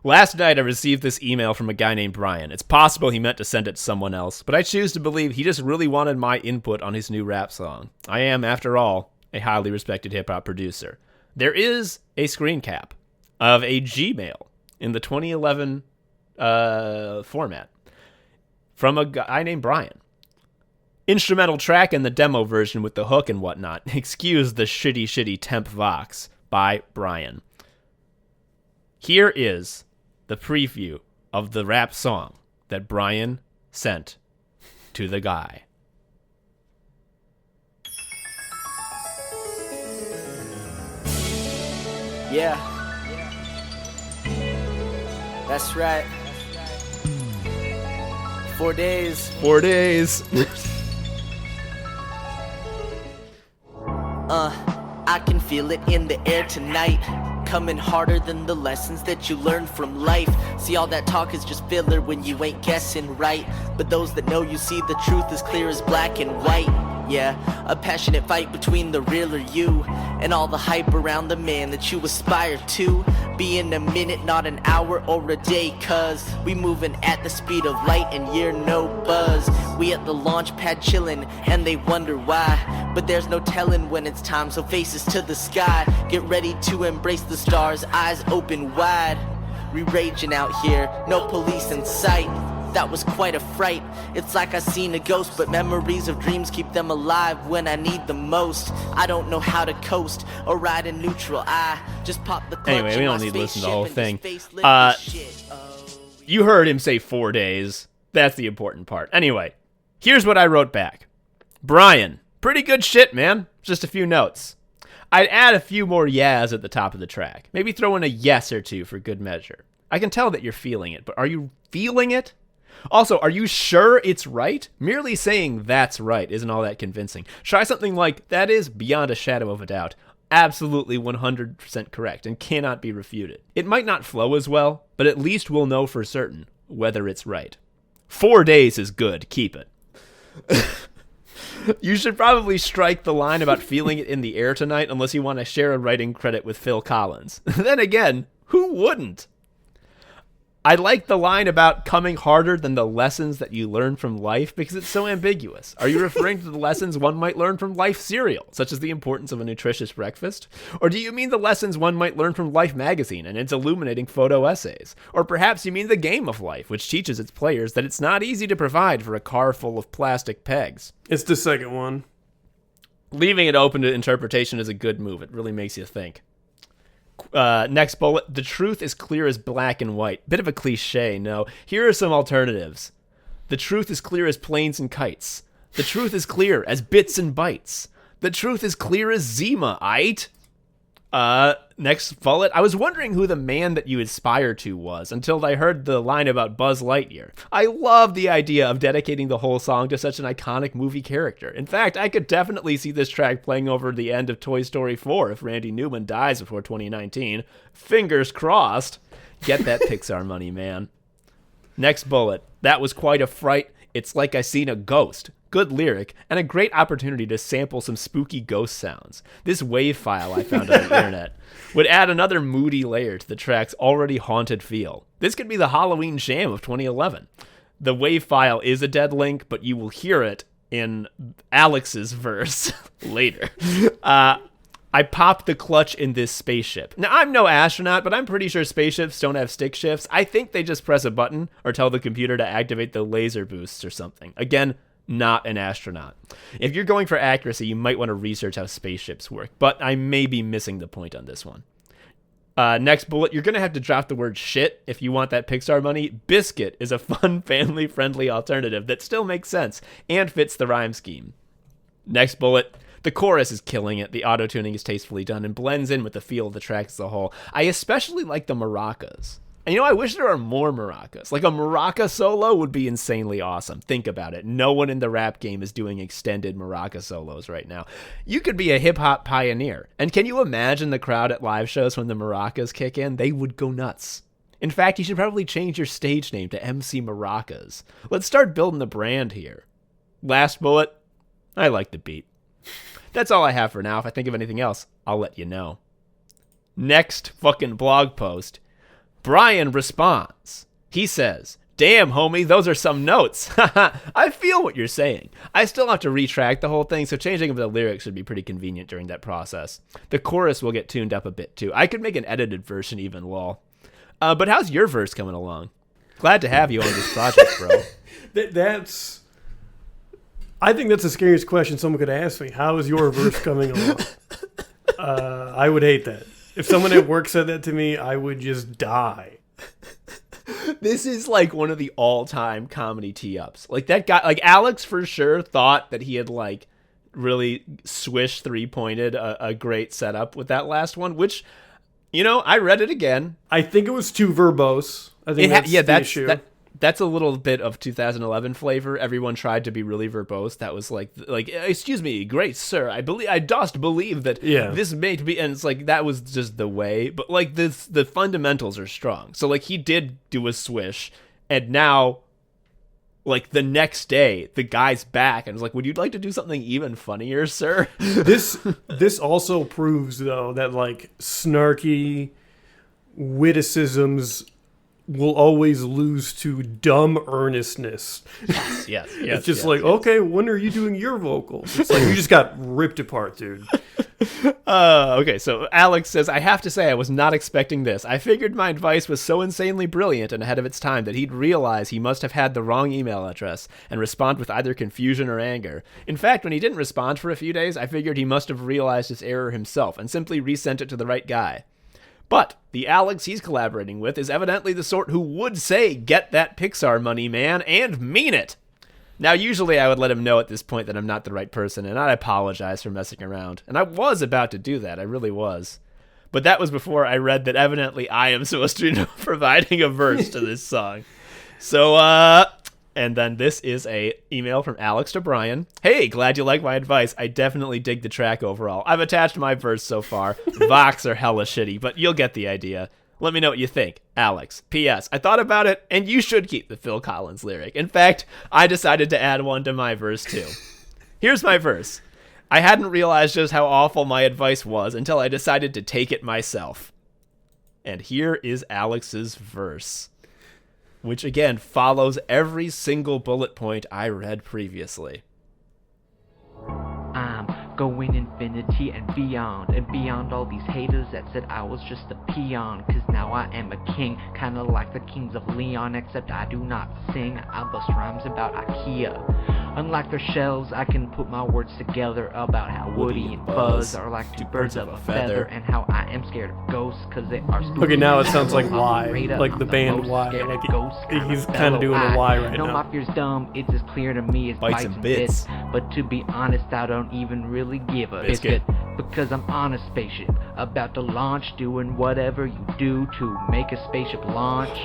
Speaker 1: Last night I received this email from a guy named Brian. It's possible he meant to send it to someone else, but I choose to believe he just really wanted my input on his new rap song. I am, after all, a highly respected hip-hop producer. There is a screen cap of a Gmail in the 2011 format from a guy named Brian. Instrumental track and the demo version with the hook and whatnot. Excuse the shitty temp vox by Brian. Here is the preview of the rap song that Brian sent to the guy.
Speaker 5: Yeah. That's right. 4 days.
Speaker 1: 4 days.
Speaker 5: I can feel it in the air tonight. Coming harder than the lessons that you learned from life. See, all that talk is just filler when you ain't guessing right. But those that know you see the truth as clear as black and white. Yeah, a passionate fight between the realer you and all the hype around the man that you aspire to be in a minute, not an hour or a day, cuz we moving at the speed of light and you're no buzz. We at the launch pad chillin' and they wonder why, but there's no telling when it's time, so faces to the sky. Get ready to embrace the stars, eyes open wide. We raging out here, no police in sight. That was quite a fright. It's like I seen a ghost, but memories of dreams keep them alive when I need them most. I don't know how to coast or ride in neutral. I just pop the clutch.
Speaker 1: Anyway, we don't need to listen to the whole thing. You heard him say 4 days. That's the important part. Anyway, here's what I wrote back. Brian, pretty good shit, man. Just a few notes. I'd add a few more yeahs at the top of the track. Maybe throw in a yes or two for good measure. I can tell that you're feeling it, but are you feeling it? Also, are you sure it's right? Merely saying that's right isn't all that convincing. Try something like, that is, beyond a shadow of a doubt, absolutely 100% correct and cannot be refuted. It might not flow as well, but at least we'll know for certain whether it's right. 4 days is good. Keep it. You should probably strike the line about feeling it in the air tonight unless you want to share a writing credit with Phil Collins. Then again, who wouldn't? I like the line about coming harder than the lessons that you learn from life because it's so ambiguous. Are you referring to the lessons one might learn from life cereal, such as the importance of a nutritious breakfast? Or do you mean the lessons one might learn from Life magazine and its illuminating photo essays? Or perhaps you mean the game of life, which teaches its players that it's not easy to provide for a car full of plastic pegs?
Speaker 2: It's the second one.
Speaker 1: Leaving it open to interpretation is a good move. It really makes you think. Next bullet, the truth is clear as black and white. Bit of a cliche, no. Here are some alternatives. The truth is clear as planes and kites. The truth is clear as bits and bytes. The truth is clear as Zima, aight? Next bullet. I was wondering who the man that you aspire to was until I heard the line about Buzz Lightyear. I love the idea of dedicating the whole song to such an iconic movie character. In fact, I could definitely see this track playing over the end of Toy Story 4 if Randy Newman dies before 2019. Fingers crossed. Get that Pixar money, man. Next bullet. That was quite a fright. It's like I seen a ghost. Good lyric, and a great opportunity to sample some spooky ghost sounds. This wave file I found on the internet would add another moody layer to the track's already haunted feel. This could be the Halloween jam of 2011. The wave file is a dead link, but you will hear it in Alex's verse later. I popped the clutch in this spaceship. Now, I'm no astronaut, but I'm pretty sure spaceships don't have stick shifts. I think they just press a button or tell the computer to activate the laser boosts or something. Again, not an astronaut. If you're going for accuracy, you might want to research how spaceships work, but I may be missing the point on this one. Next bullet, you're going to have to drop the word shit if you want that Pixar money. Biscuit is a fun, family-friendly alternative that still makes sense and fits the rhyme scheme. Next bullet, the chorus is killing it. The auto-tuning is tastefully done and blends in with the feel of the track as a whole. I especially like the maracas. And I wish there were more maracas. Like a maraca solo would be insanely awesome. Think about it. No one in the rap game is doing extended maraca solos right now. You could be a hip-hop pioneer. And can you imagine the crowd at live shows when the maracas kick in? They would go nuts. In fact, you should probably change your stage name to MC Maracas. Let's start building the brand here. Last bullet. I like the beat. That's all I have for now. If I think of anything else, I'll let you know. Next fucking blog post. Brian responds. He says, "Damn, homie, those are some notes." I feel what you're saying. I still have to retrack the whole thing, so changing up the lyrics should be pretty convenient during that process. The chorus will get tuned up a bit, too. I could make an edited version even, lol. But how's your verse coming along? Glad to have you on this project, bro.
Speaker 2: I think that's the scariest question someone could ask me. How is your verse coming along? I would hate that. If someone at work said that to me, I would just die.
Speaker 1: This is like one of the all-time comedy tee-ups. Like that guy, like Alex for sure thought that he had like really swish three-pointed a great setup with that last one, which, I read it again.
Speaker 2: I think it was too verbose. I think that's the issue.
Speaker 1: That's a little bit of 2011 flavor. Everyone tried to be really verbose. That was like, excuse me, great sir, I dost believe that this may be, and it's like that was just the way. But like the fundamentals are strong. So like he did do a swish, and now, like the next day, the guy's back and was like, "Would you like to do something even funnier, sir?"
Speaker 2: This also proves though that like snarky witticisms will always lose to dumb earnestness.
Speaker 1: Yes.
Speaker 2: It's just okay, when are you doing your vocals? It's like you just got ripped apart, dude.
Speaker 1: Okay, so Alex says, "I have to say I was not expecting this. I figured my advice was so insanely brilliant and ahead of its time that he'd realize he must have had the wrong email address and respond with either confusion or anger. In fact, when he didn't respond for a few days, I figured he must have realized his error himself and simply resent it to the right guy. But the Alex he's collaborating with is evidently the sort who would say, 'Get that Pixar money, man,' and mean it. Now, usually I would let him know at this point that I'm not the right person, and I apologize for messing around. And I was about to do that. I really was. But that was before I read that evidently I am supposed to be providing a verse to this song. So, and then this is a email from Alex to Brian. "Hey, glad you like my advice. I definitely dig the track overall. I've attached my verse so far. Vox are hella shitty, but you'll get the idea. Let me know what you think. Alex. P.S. I thought about it, and you should keep the Phil Collins lyric. In fact, I decided to add one to my verse, too. Here's my verse. I hadn't realized just how awful my advice was until I decided to take it myself." And here is Alex's verse, which again follows every single bullet point I read previously.
Speaker 6: I'm going infinity and beyond all these haters that said I was just a peon. Cause now I am a king, kinda like the kings of Leon, except I do not sing, I bust rhymes about IKEA. Unlike their shells, I can put my words together about how Woody and Buzz are like two birds of a feather, and how I am scared of ghosts because they are spooky.
Speaker 2: Okay, now it sounds like
Speaker 6: I'm
Speaker 2: Y,
Speaker 6: afraid of-
Speaker 2: like
Speaker 6: I'm
Speaker 2: the band
Speaker 6: most
Speaker 2: Y.
Speaker 6: scared of
Speaker 2: Like
Speaker 6: ghosts,
Speaker 2: he's
Speaker 6: kinda
Speaker 2: kind of doing a
Speaker 6: fellow
Speaker 2: Y
Speaker 6: I
Speaker 2: right
Speaker 6: know
Speaker 2: now.
Speaker 6: my fear's dumb, it's as clear to me as bites and bits. But to be honest, I don't even really give a biscuit. Because I'm on a spaceship, about to launch, doing whatever you do to make a spaceship launch.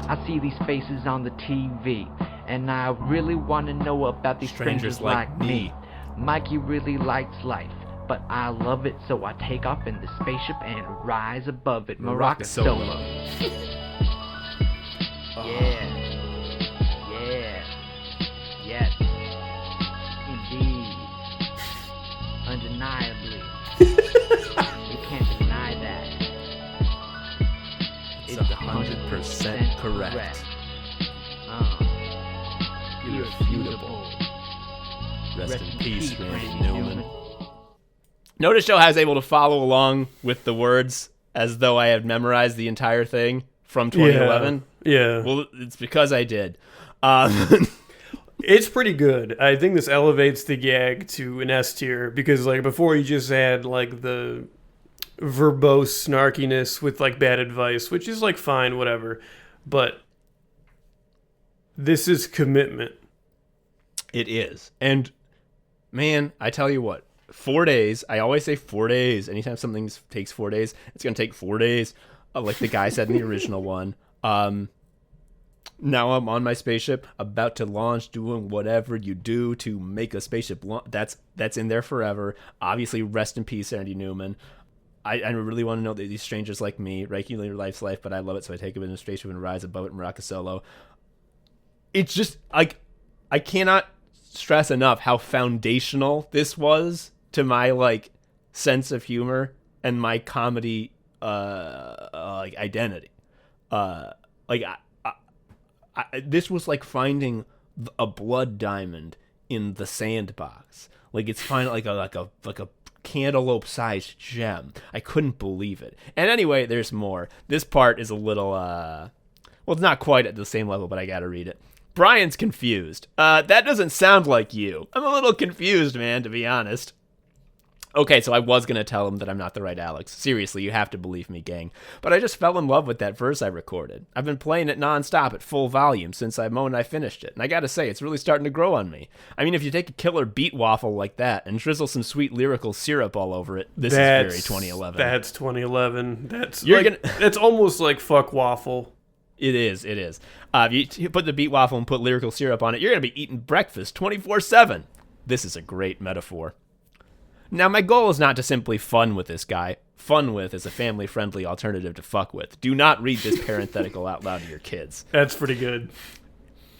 Speaker 6: I see these faces on the TV, and I really want to know about these strangers like me. Mikey really likes life, but I love it, so I take off in the spaceship and rise above it. Maraca Solo. Yeah. Yeah. Yes. Indeed. Undeniably. You can't deny that.
Speaker 1: It's 100% correct. Irrefutable. Rest in peace, Randy Newman. Notice how I was able to follow along with the words as though I had memorized the entire thing from 2011.
Speaker 2: Yeah.
Speaker 1: Well, it's because I did.
Speaker 2: It's pretty good. I think this elevates the gag to an S tier because, like, before you just had, like, the verbose snarkiness with, like, bad advice, which is, like, fine, whatever. But this is commitment.
Speaker 1: It is. And, man, I tell you what, 4 days, I always say 4 days. Anytime something takes 4 days, it's going to take 4 days, like the guy said in the original one. Now I'm on my spaceship, about to launch, doing whatever you do to make a spaceship launch. That's in there forever. Obviously, rest in peace, Randy Newman. I really want to know that these strangers like me, regular life's life, but I love it, so I take it in a spaceship and rise above it in Maraca Solo. It's just, like, I cannot stress enough how foundational this was to my, like, sense of humor and my comedy, like, identity. This was like finding a blood diamond in the sandbox. Like, it's finding like a cantaloupe-sized gem. I couldn't believe it. And anyway, there's more. This part is a little, well, it's not quite at the same level, but I gotta read it. Brian's confused. That doesn't sound like you. I'm a little confused, man, to be honest. Okay, so I was going to tell him that I'm not the right Alex. Seriously, you have to believe me, gang. But I just fell in love with that verse I recorded. I've been playing it nonstop at full volume since I finished it. And I gotta say, it's really starting to grow on me. I mean, if you take a killer beat waffle like that and drizzle some sweet lyrical syrup all over it, this is very 2011.
Speaker 2: That's 2011. That's almost like fuck waffle.
Speaker 1: It is. If you put the beat waffle and put lyrical syrup on it, you're going to be eating breakfast 24/7. This is a great metaphor. Now, my goal is not to simply fun with this guy. Fun with is a family-friendly alternative to fuck with. Do not read this parenthetical out loud to your kids.
Speaker 2: That's pretty good.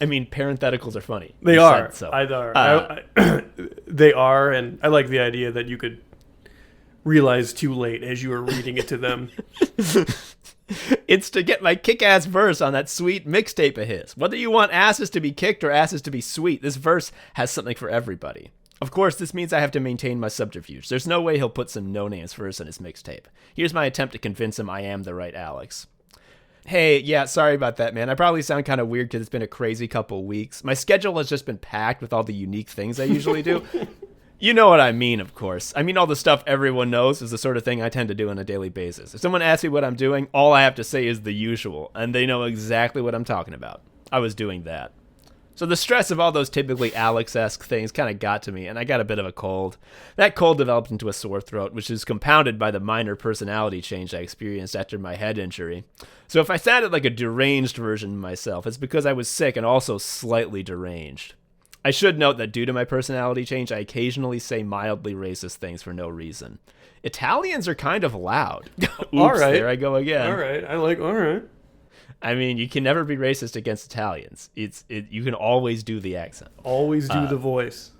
Speaker 1: I mean, parentheticals are funny.
Speaker 2: They
Speaker 1: You
Speaker 2: are.
Speaker 1: said so.
Speaker 2: They are, and I like the idea that you could realize too late as you were reading it to them.
Speaker 1: It's to get my kick-ass verse on that sweet mixtape of his. Whether you want asses to be kicked or asses to be sweet, this verse has something for everybody. Of course, this means I have to maintain my subterfuge. There's no way he'll put some no-names verse on his mixtape. Here's my attempt to convince him I am the right Alex. Hey, yeah, sorry about that, man. I probably sound kind of weird because it's been a crazy couple weeks. My schedule has just been packed with all the unique things I usually do. You know what I mean, of course. I mean, all the stuff everyone knows is the sort of thing I tend to do on a daily basis. If someone asks me what I'm doing, all I have to say is the usual, and they know exactly what I'm talking about. I was doing that. So the stress of all those typically Alex-esque things kind of got to me, and I got a bit of a cold. That cold developed into a sore throat, which is compounded by the minor personality change I experienced after my head injury. So if I sounded like a deranged version of myself, it's because I was sick and also slightly deranged. I should note that due to my personality change, I occasionally say mildly racist things for no reason. Italians are kind of loud. Oops,
Speaker 2: all right.
Speaker 1: There I go again.
Speaker 2: All right. All right.
Speaker 1: I mean, you can never be racist against Italians. You can always do the accent.
Speaker 2: Always do the voice.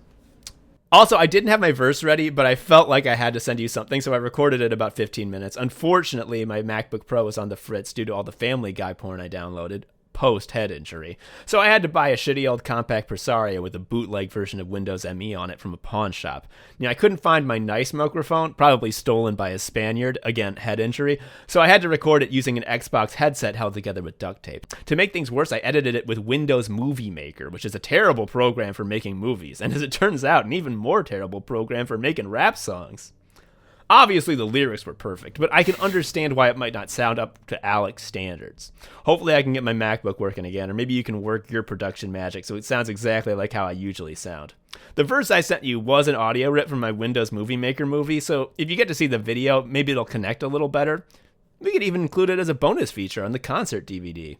Speaker 1: Also, I didn't have my verse ready, but I felt like I had to send you something, so I recorded it about 15 minutes. Unfortunately, my MacBook Pro was on the fritz due to all the Family Guy porn I downloaded. post-head injury. So I had to buy a shitty old compact Presario with a bootleg version of Windows ME on it from a pawn shop. I couldn't find my nice microphone, probably stolen by a Spaniard, again, head injury, so I had to record it using an Xbox headset held together with duct tape. To make things worse, I edited it with Windows Movie Maker, which is a terrible program for making movies, and as it turns out, an even more terrible program for making rap songs. Obviously, the lyrics were perfect, but I can understand why it might not sound up to Alex standards. Hopefully, I can get my MacBook working again, or maybe you can work your production magic so it sounds exactly like how I usually sound. The verse I sent you was an audio rip from my Windows Movie Maker movie, so if you get to see the video, maybe it'll connect a little better. We could even include it as a bonus feature on the concert DVD.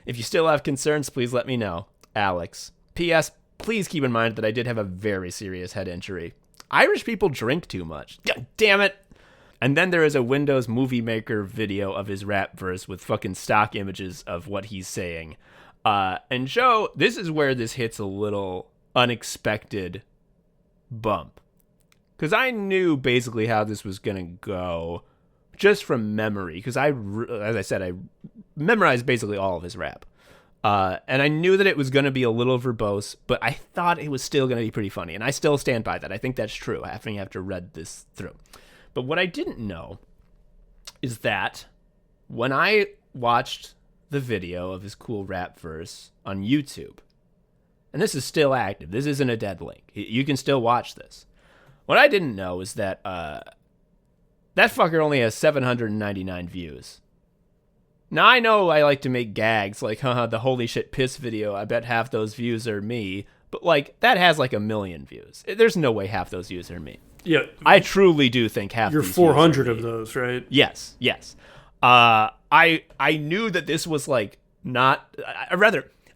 Speaker 1: If you still have concerns, please let me know. Alex. P.S. Please keep in mind that I did have a very serious head injury. Irish people drink too much. God damn it. And then there is a Windows Movie Maker video of his rap verse with fucking stock images of what he's saying. And Joe, this is where this hits a little unexpected bump. Because I knew basically how this was going to go just from memory. Because as I said, I memorized basically all of his rap. And I knew that it was going to be a little verbose, but I thought it was still going to be pretty funny. And I still stand by that. I think that's true, after read this through. But what I didn't know is that when I watched the video of his cool rap verse on YouTube, and this is still active, this isn't a dead link, you can still watch this. What I didn't know is that that fucker only has 799 views. Now, I know I like to make gags, like, the holy shit piss video, I bet half those views are me, but, like, that has, like, 1 million views. There's no way half those views are me.
Speaker 2: Yeah.
Speaker 1: I truly do think half
Speaker 2: you're
Speaker 1: these
Speaker 2: 400
Speaker 1: views
Speaker 2: of those, right?
Speaker 1: Yes. I knew that this was, like, not...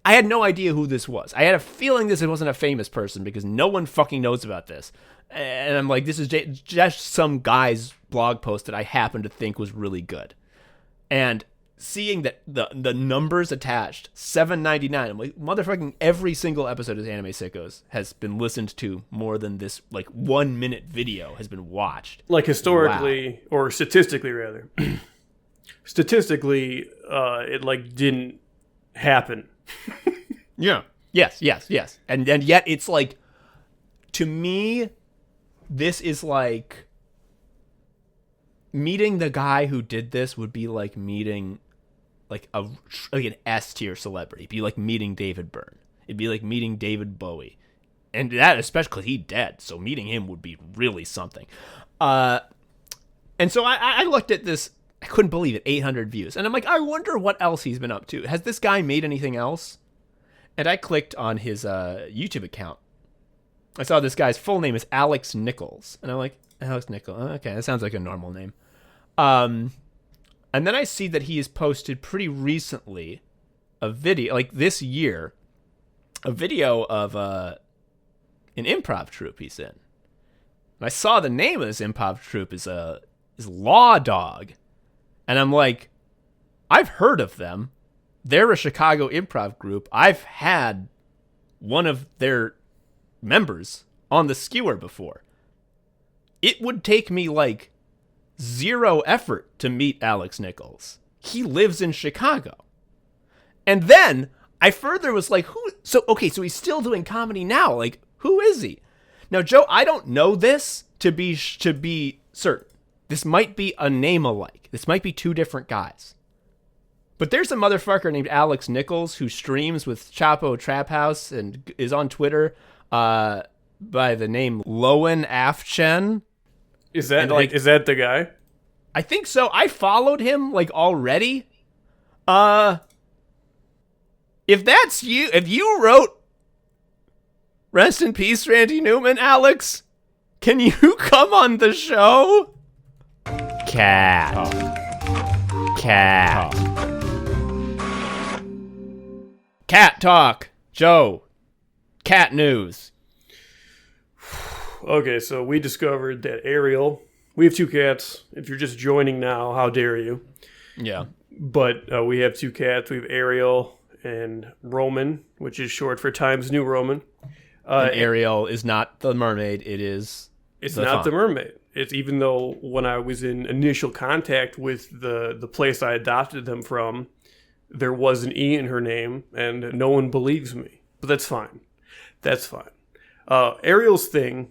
Speaker 1: I had no idea who this was. I had a feeling this wasn't a famous person, because no one fucking knows about this. And I'm like, this is just some guy's blog post that I happen to think was really good. And... seeing that the numbers attached, 799, I'm like, motherfucking every single episode of Anime Sickos has been listened to more than this, like, 1 minute video has been watched.
Speaker 2: Like, historically, or statistically, rather. Statistically, it, like, didn't happen.
Speaker 1: Yeah. Yes. And yet it's, like, to me, this is, like, meeting the guy who did this would be like meeting... like an S-tier celebrity. It'd be like meeting David Byrne. It'd be like meeting David Bowie. And that, especially because he's dead, so meeting him would be really something. And so I looked at this, I couldn't believe it, 800 views. And I'm like, I wonder what else he's been up to. Has this guy made anything else? And I clicked on his YouTube account. I saw this guy's full name is Alex Nichols. And I'm like, Alex Nichols, okay, that sounds like a normal name. And then I see that he has posted pretty recently a video, like this year, a video of an improv troupe he's in. And I saw the name of this improv troupe is Law Dog. And I'm like, I've heard of them. They're a Chicago improv group. I've had one of their members on the skewer before. It would take me like 0 effort to meet Alex Nichols. He lives in Chicago. And then I further was like, who? So he's still doing comedy now. Like, who is he? Now, Joe, I don't know this to be certain. This might be a name alike. This might be 2 different guys. But there's a motherfucker named Alex Nichols who streams with Chapo Trap House and is on Twitter by the name Lowen Afchen.
Speaker 2: Is that the guy?
Speaker 1: I think so. I followed him like already. If that's you, if you wrote Rest in Peace, Randy Newman, Alex, can you come on the show? Cat. Cat talk. Joe. Cat news.
Speaker 2: Okay, so we discovered that Ariel... We have 2 cats. If you're just joining now, how dare you?
Speaker 1: Yeah.
Speaker 2: But we have 2 cats. We have Ariel and Roman, which is short for Times New Roman.
Speaker 1: And Ariel is not the mermaid. It's
Speaker 2: not the mermaid. It's even though when I was in initial contact with the place I adopted them from, there was an E in her name, and no one believes me. But that's fine. That's fine. Ariel's thing,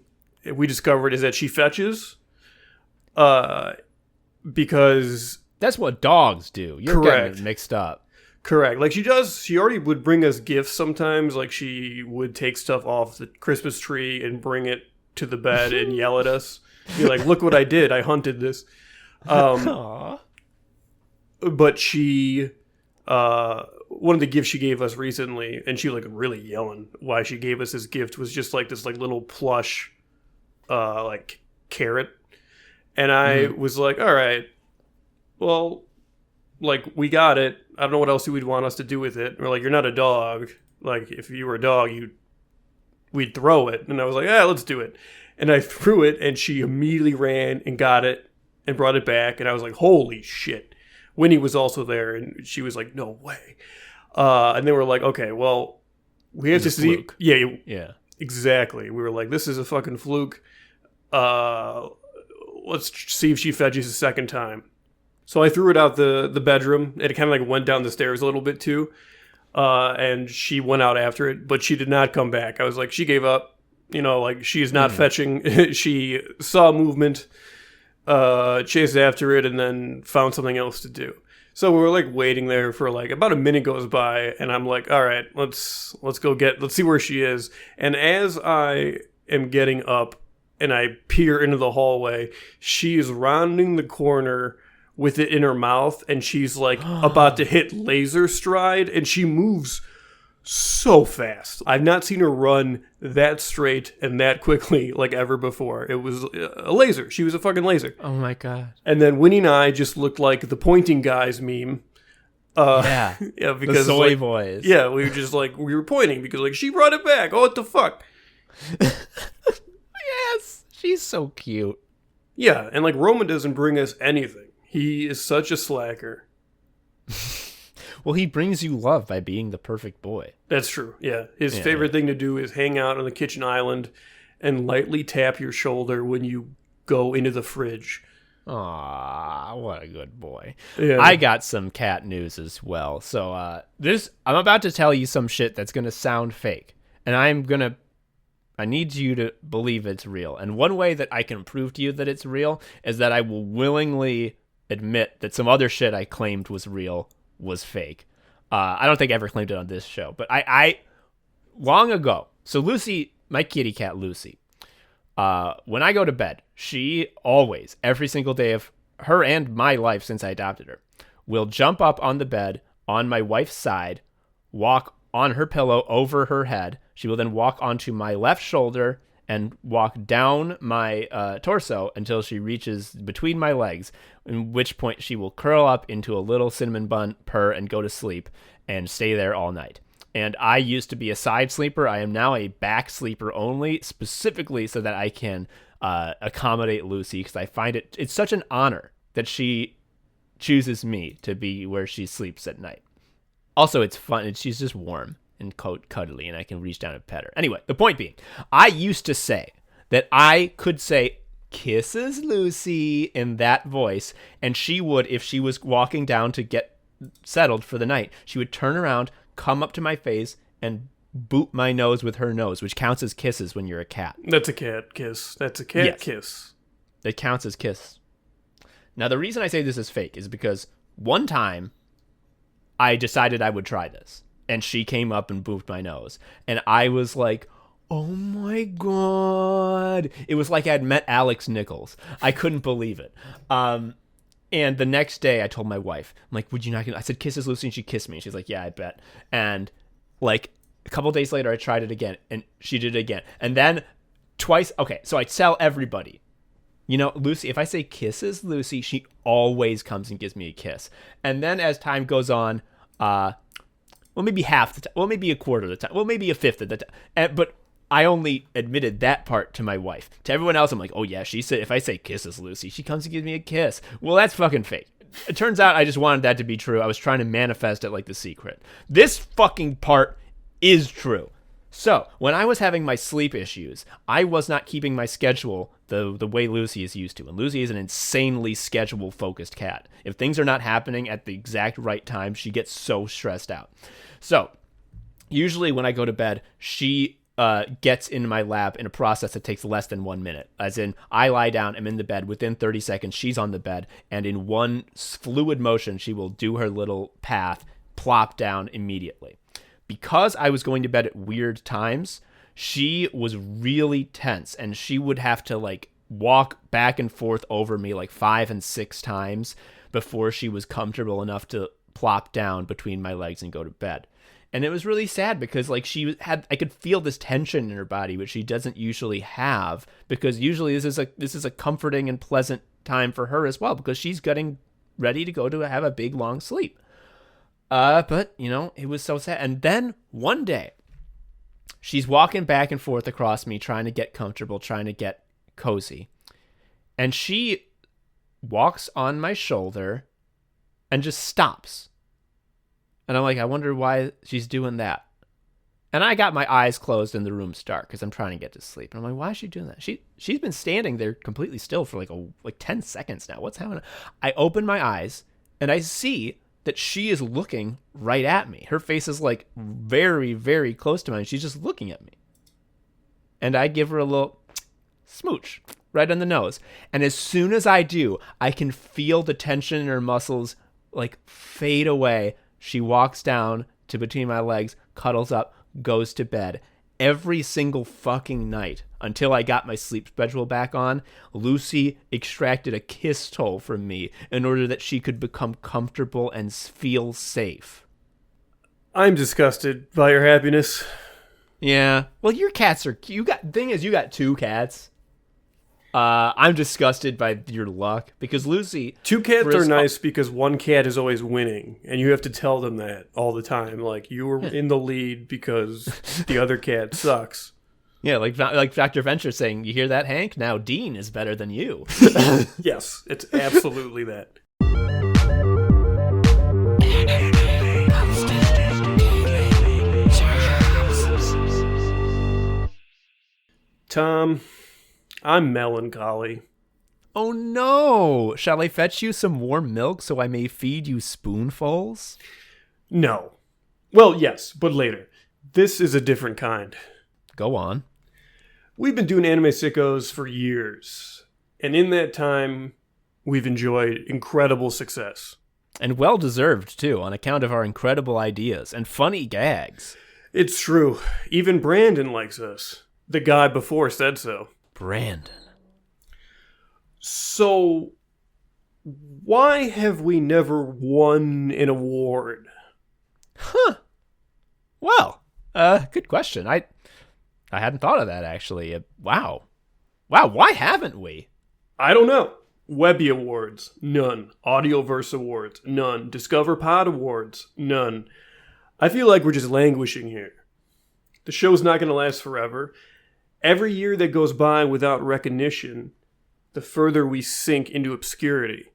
Speaker 2: we discovered, is that she fetches because...
Speaker 1: That's what dogs do. You're getting it mixed up.
Speaker 2: Correct. Like, she already would bring us gifts sometimes. Like, she would take stuff off the Christmas tree and bring it to the bed and yell at us. Be like, look what I did. I hunted this. But she... one of the gifts she gave us recently, and she like really yelling why she gave us this gift, was just like this like little plush like carrot. And I was like, all right, well, like, we got it. I don't know what else you would want us to do with it. We're like, you're not a dog. Like, if you were a dog, we'd throw it. And I was like, let's do it. And I threw it, and she immediately ran and got it and brought it back. And I was like, holy shit. Winnie was also there, and she was like, no way. And then we're like, okay, well, we have to see.
Speaker 1: Fluke.
Speaker 2: Yeah, exactly. We were like, this is a fucking fluke. Let's see if she fetches a second time. So I threw it out the bedroom, and it kind of like went down the stairs a little bit too. And she went out after it, but she did not come back. I was like, she gave up. You know, like, she is not fetching. She saw movement, chased after it, and then found something else to do. So we were like waiting there for like about a minute goes by, and I'm like, all right, let's see where she is. And as I am getting up and I peer into the hallway, she is rounding the corner with it in her mouth, and she's like about to hit laser stride, and she moves so fast. I've not seen her run that straight and that quickly like ever before. It was a laser. She was a fucking laser.
Speaker 1: Oh my god.
Speaker 2: And then Winnie and I just looked like the pointing guys meme.
Speaker 1: Yeah,
Speaker 2: because
Speaker 1: the soy
Speaker 2: like,
Speaker 1: boys.
Speaker 2: Yeah, we were just like, we were pointing because like she brought it back. Oh, what the fuck?
Speaker 1: Yes, she's so cute.
Speaker 2: Yeah, and like Roman doesn't bring us anything. He is such a slacker.
Speaker 1: Well, he brings you love by being the perfect boy.
Speaker 2: That's true, yeah. His favorite thing to do is hang out on the kitchen island and lightly tap your shoulder when you go into the fridge.
Speaker 1: Aw, what a good boy.
Speaker 2: Yeah.
Speaker 1: I got some cat news as well. So I'm about to tell you some shit that's going to sound fake. And I need you to believe it's real. And one way that I can prove to you that it's real is that I will willingly admit that some other shit I claimed was real was fake. I don't think I ever claimed it on this show, but I long ago. So Lucy, my kitty cat Lucy, when I go to bed, she always, every single day of her and my life since I adopted her, will jump up on the bed on my wife's side, walk on her pillow over her head. She will then walk onto my left shoulder and walk down my torso until she reaches between my legs, in which point she will curl up into a little cinnamon bun, purr, and go to sleep and stay there all night. And I used to be a side sleeper. I am now a back sleeper only, specifically so that I can accommodate Lucy, because I find it's such an honor that she chooses me to be where she sleeps at night. Also, it's fun, and she's just warm and cuddly, and I can reach down and pet her. Anyway, the point being, I used to say that I could say, "Kisses, Lucy," in that voice, and she would, if she was walking down to get settled for the night, she would turn around, come up to my face, and boot my nose with her nose, which counts as kisses when you're a cat.
Speaker 2: That's a cat kiss. That's a cat kiss.
Speaker 1: It counts as kiss. Now, the reason I say this is fake is because one time I decided I would try this, and she came up and booped my nose, and I was like, oh my god. It was like I'd met Alex Nichols. I couldn't believe it. And the next day I told my wife, I'm like, would you not? I said, kisses, Lucy, and she kissed me. She's like, yeah, I bet. And like a couple days later, I tried it again, and she did it again. And then twice. Okay, so I tell everybody, you know, Lucy, if I say kisses, Lucy, she always comes and gives me a kiss. And then as time goes on, well, maybe half the time, well, maybe a quarter of the time, well, maybe a fifth of the time. But I only admitted that part to my wife. To everyone else, I'm like, oh yeah, she said, if I say kisses, Lucy, she comes and gives me a kiss. Well, that's fucking fake. It turns out I just wanted that to be true. I was trying to manifest it like The Secret. This fucking part is true. So, when I was having my sleep issues, I was not keeping my schedule the way Lucy is used to. And Lucy is an insanely schedule-focused cat. If things are not happening at the exact right time, she gets so stressed out. So, usually when I go to bed, she gets in my lap in a process that takes less than 1 minute. As in, I lie down, I'm in the bed. Within 30 seconds, she's on the bed. And in one fluid motion, she will do her little path, plop down immediately. Because I was going to bed at weird times, she was really tense, and she would have to like walk back and forth over me like 5 and 6 times before she was comfortable enough to plop down between my legs and go to bed. And it was really sad because like I could feel this tension in her body, which she doesn't usually have, because usually this is a comforting and pleasant time for her as well, because she's getting ready to go to have a big long sleep. But, it was so sad. And then one day, she's walking back and forth across me, trying to get comfortable, trying to get cozy. And she walks on my shoulder and just stops. And I'm like, I wonder why she's doing that. And I got my eyes closed and the room's dark because I'm trying to get to sleep. And I'm like, why is she doing that? She's been standing there completely still for like 10 seconds now. What's happening? I open my eyes and I see that she is looking right at me. Her face is like very, very close to mine. She's just looking at me. And I give her a little smooch right on the nose. And as soon as I do, I can feel the tension in her muscles like fade away. She walks down to between my legs, cuddles up, goes to bed. Every single fucking night until I got my sleep schedule back on, Lucy extracted a kiss toll from me in order that she could become comfortable and feel safe.
Speaker 2: I'm disgusted by your happiness.
Speaker 1: Yeah. Well, your cats are cute. You got 2 cats. I'm disgusted by your luck because Lucy...
Speaker 2: 2 cats are nice because one cat is always winning, and you have to tell them that all the time. Like, you were in the lead because the other cat sucks.
Speaker 1: Yeah, like Dr. Venture saying, you hear that, Hank? Now Dean is better than you.
Speaker 2: Yes, it's absolutely that. Tom... I'm melancholy.
Speaker 1: Oh no! Shall I fetch you some warm milk so I may feed you spoonfuls?
Speaker 2: No. Well, yes, but later. This is a different kind.
Speaker 1: Go on.
Speaker 2: We've been doing Anime Sickos for years, and in that time, we've enjoyed incredible success.
Speaker 1: And well-deserved, too, on account of our incredible ideas and funny gags.
Speaker 2: It's true. Even Brandon likes us. The guy before said so.
Speaker 1: Brandon.
Speaker 2: So, why have we never won an award?
Speaker 1: Huh. Well, good question. I hadn't thought of that, actually. Wow, why haven't we?
Speaker 2: I don't know. Webby Awards, none. Audioverse Awards, none. Discover Pod Awards, none. I feel like we're just languishing here. The show's not going to last forever. Every year that goes by without recognition, the further we sink into obscurity.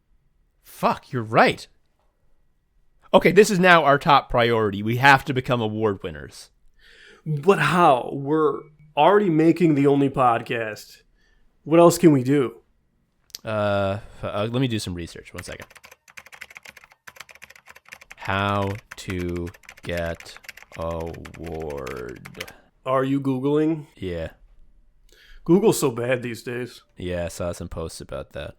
Speaker 1: Fuck, you're right. Okay, this is now our top priority. We have to become award winners.
Speaker 2: But how? We're already making the only podcast. What else can we do?
Speaker 1: Let me do some research. 1 second. How to get award.
Speaker 2: Are you Googling?
Speaker 1: Yeah.
Speaker 2: Google's so bad these days.
Speaker 1: Yeah, I saw some posts about that.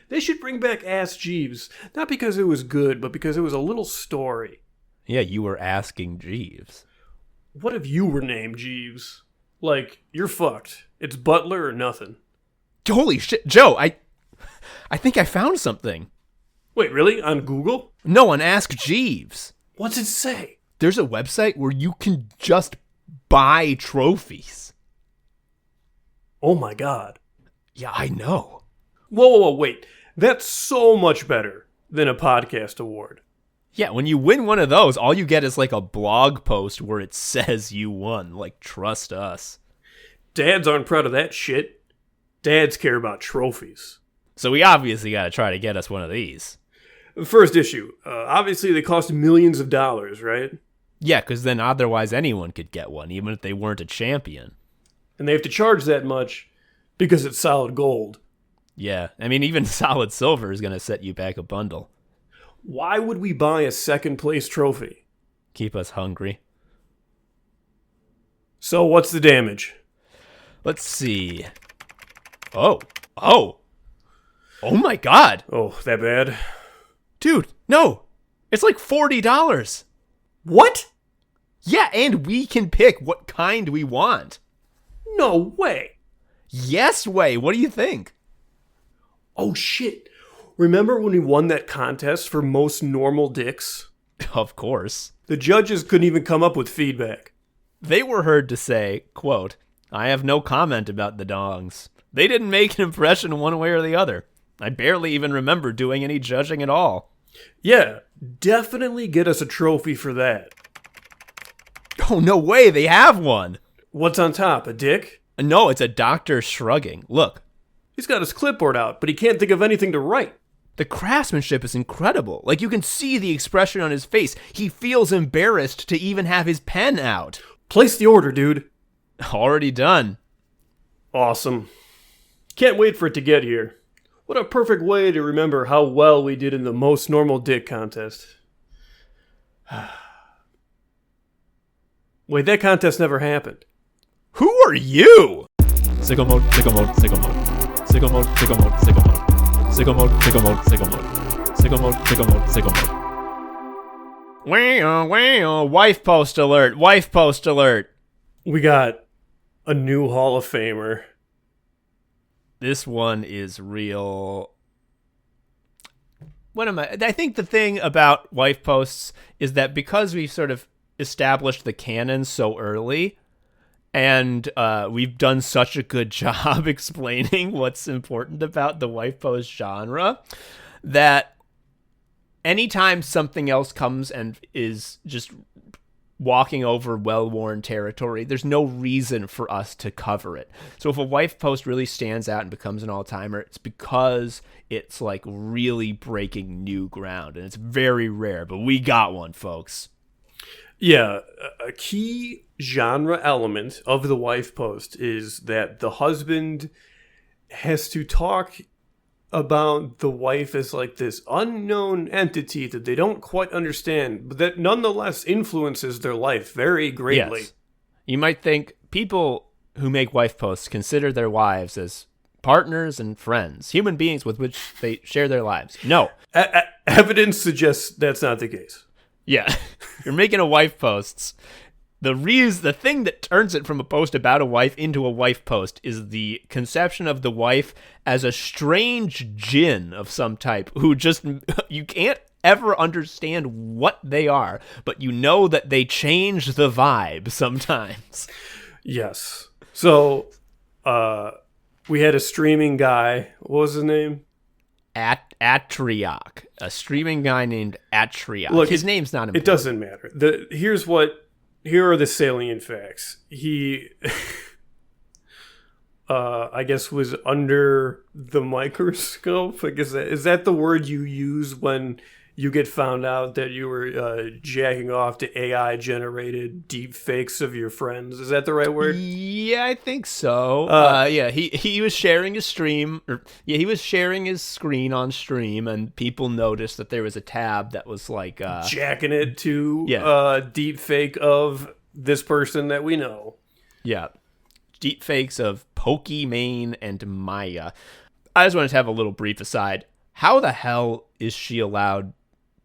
Speaker 2: They should bring back Ask Jeeves. Not because it was good, but because it was a little story.
Speaker 1: Yeah, you were asking Jeeves.
Speaker 2: What if you were named Jeeves? Like, you're fucked. It's Butler or nothing.
Speaker 1: Holy shit, Joe, I think I found something.
Speaker 2: Wait, really? On Google?
Speaker 1: No, on Ask Jeeves.
Speaker 2: What's it say?
Speaker 1: There's a website where you can just buy trophies.
Speaker 2: Oh my god.
Speaker 1: Yeah, I know.
Speaker 2: Whoa, wait. That's so much better than a podcast award.
Speaker 1: Yeah, when you win one of those, all you get is like a blog post where it says you won. Like, trust us.
Speaker 2: Dads aren't proud of that shit. Dads care about trophies.
Speaker 1: So we obviously got to try to get us one of these.
Speaker 2: First issue. Obviously, they cost millions of dollars, right?
Speaker 1: Yeah, because then otherwise anyone could get one, even if they weren't a champion.
Speaker 2: And they have to charge that much because it's solid gold.
Speaker 1: Yeah, I mean, even solid silver is going to set you back a bundle.
Speaker 2: Why would we buy a second place trophy?
Speaker 1: Keep us hungry.
Speaker 2: So what's the damage?
Speaker 1: Let's see. Oh my God.
Speaker 2: Oh, that bad?
Speaker 1: Dude, no. It's like $40.
Speaker 2: What?
Speaker 1: Yeah, and we can pick what kind we want.
Speaker 2: No way.
Speaker 1: Yes way. What do you think?
Speaker 2: Oh, shit. Remember when we won that contest for most normal dicks?
Speaker 1: Of course.
Speaker 2: The judges couldn't even come up with feedback.
Speaker 1: They were heard to say, quote, "I have no comment about the dongs. They didn't make an impression one way or the other. I barely even remember doing any judging at all."
Speaker 2: Yeah, definitely get us a trophy for that.
Speaker 1: Oh, no way. They have one.
Speaker 2: What's on top, a dick?
Speaker 1: No, it's a doctor shrugging. Look.
Speaker 2: He's got his clipboard out, but he can't think of anything to write.
Speaker 1: The craftsmanship is incredible. Like, you can see the expression on his face. He feels embarrassed to even have his pen out.
Speaker 2: Place the order, dude.
Speaker 1: Already done.
Speaker 2: Awesome. Can't wait for it to get here. What a perfect way to remember how well we did in the most normal dick contest. Wait, that contest never happened.
Speaker 1: Who are you?
Speaker 3: Sicko mode, sicko mode, sicko mode. Sicko mode, sicko mode, sicko mode. Sicko mode, sicko mode, sicko mode. Sicko mode, sicko mode, sicko mode.
Speaker 1: Wow, wife post alert, wife post alert.
Speaker 2: We got a new Hall of Famer.
Speaker 1: This one is real. I think the thing about wife posts is that because we've sort of established the canon so early, and we've done such a good job explaining what's important about the wife post genre, that anytime something else comes and is just walking over well-worn territory, there's no reason for us to cover it. So if a wife post really stands out and becomes an all-timer, it's because it's like really breaking new ground, and it's very rare, but we got one, folks.
Speaker 2: Yeah, a key genre element of the wife post is that the husband has to talk about the wife as like this unknown entity that they don't quite understand, but that nonetheless influences their life very greatly.
Speaker 1: Yes. You might think people who make wife posts consider their wives as partners and friends, human beings with which they share their lives. No.
Speaker 2: Evidence suggests that's not the case.
Speaker 1: Yeah. You're making a wife posts. The thing that turns it from a post about a wife into a wife post is the conception of the wife as a strange djinn of some type who just, you can't ever understand what they are, but you know that they change the vibe sometimes.
Speaker 2: Yes. So, we had a streaming guy. What was his name?
Speaker 1: Atriok. A streaming guy named Atriok.
Speaker 2: Look,
Speaker 1: his name's not important.
Speaker 2: It doesn't matter. Here are the salient facts. He, I guess, was under the microscope. I guess is that the word you use when you get found out that you were jacking off to AI-generated deep fakes of your friends? Is that the right word?
Speaker 1: Yeah, I think so. Yeah, he was sharing his stream. He was sharing his screen on stream, and people noticed that there was a tab that was like
Speaker 2: jacking it to deep fake of this person that we know.
Speaker 1: Yeah, deep fakes of Pokimane and Maya. I just wanted to have a little brief aside. How the hell is she allowed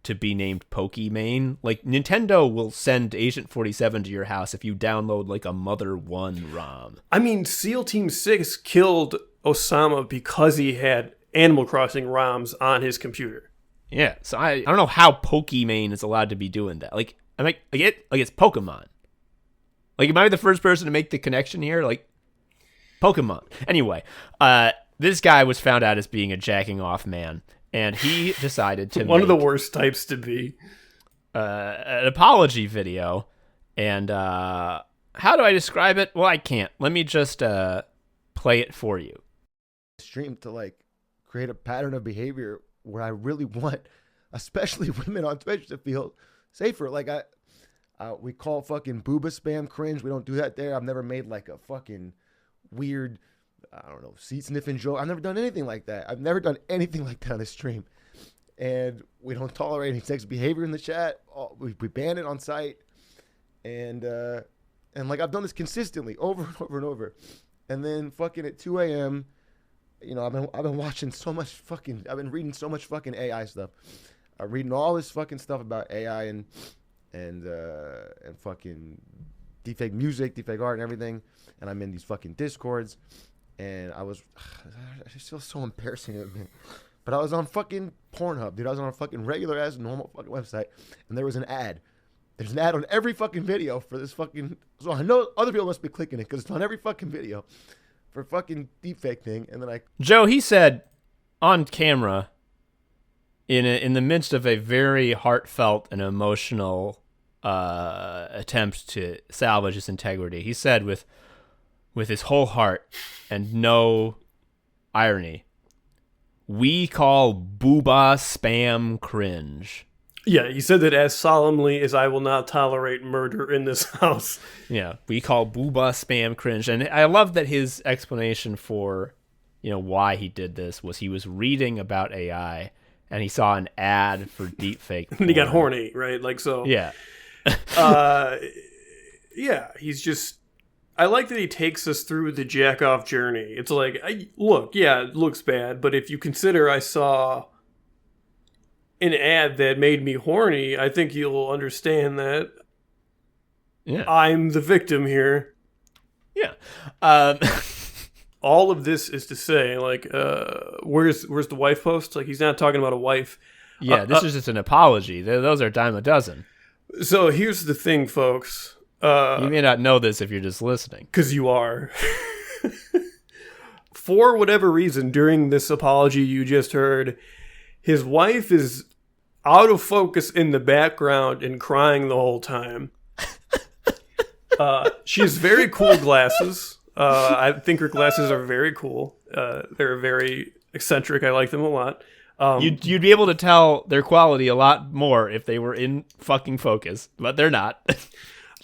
Speaker 1: to be named Pokimane? Like, Nintendo will send Agent 47 to your house if you download like a Mother 1 ROM.
Speaker 2: I mean, SEAL Team 6 killed Osama because he had Animal Crossing ROMs on his computer.
Speaker 1: Yeah, so I don't know how Pokimane is allowed to be doing that. Like, it's Pokemon. Like, am I the first person to make the connection here? Like, Pokemon. Anyway, this guy was found out as being a jacking off man, and he decided to
Speaker 2: one of the worst types to be.
Speaker 1: An apology video. And how do I describe it? Well, I can't. Let me just play it for you.
Speaker 7: Stream to like create a pattern of behavior where I really want, especially women on Twitch, to feel safer. Like We call fucking booba spam cringe. We don't do that there. I've never made like a fucking weird, I don't know, seat sniffing joke. I've never done anything like that. I've never done anything like that on the stream. And we don't tolerate any sex behavior in the chat. We ban it on site. And like I've done this consistently over and over and over. And then fucking at 2 a.m., you know, I've been watching so much fucking, I've been reading so much fucking AI stuff. I'm reading all this fucking stuff about AI and fucking deepfake music, deepfake art and everything. And I'm in these fucking Discords. And I just feel so embarrassing to admit. But I was on fucking Pornhub, dude. I was on a fucking regular ass normal fucking website. And there was an ad. There's an ad on every fucking video for this fucking, so I know other people must be clicking it because it's on every fucking video for fucking deepfake thing. And then
Speaker 1: Joe, he said on camera, in the midst of a very heartfelt and emotional attempt to salvage his integrity, he said with his whole heart and no irony, "We call booba spam cringe."
Speaker 2: Yeah, he said that as solemnly as I will not tolerate murder in this house.
Speaker 1: Yeah, we call booba spam cringe. And I love that his explanation for, you know, why he did this was he was reading about AI and he saw an ad for deepfake.
Speaker 2: And he got horny, right? Like, so.
Speaker 1: Yeah.
Speaker 2: Yeah, he's just, I like that he takes us through the jack off journey. It's like, look, yeah, it looks bad, but if you consider I saw an ad that made me horny, I think you'll understand that I'm the victim here.
Speaker 1: Yeah.
Speaker 2: All of this is to say, like, where's the wife post? Like, he's not talking about a wife.
Speaker 1: Yeah, this is just an apology. Those are a dime a dozen.
Speaker 2: So here's the thing, folks.
Speaker 1: You may not know this if you're just listening.
Speaker 2: Because you are. For whatever reason, during this apology you just heard, his wife is out of focus in the background and crying the whole time. She has very cool glasses. I think her glasses are very cool. They're very eccentric. I like them a lot.
Speaker 1: You'd be able to tell their quality a lot more if they were in fucking focus, but they're not.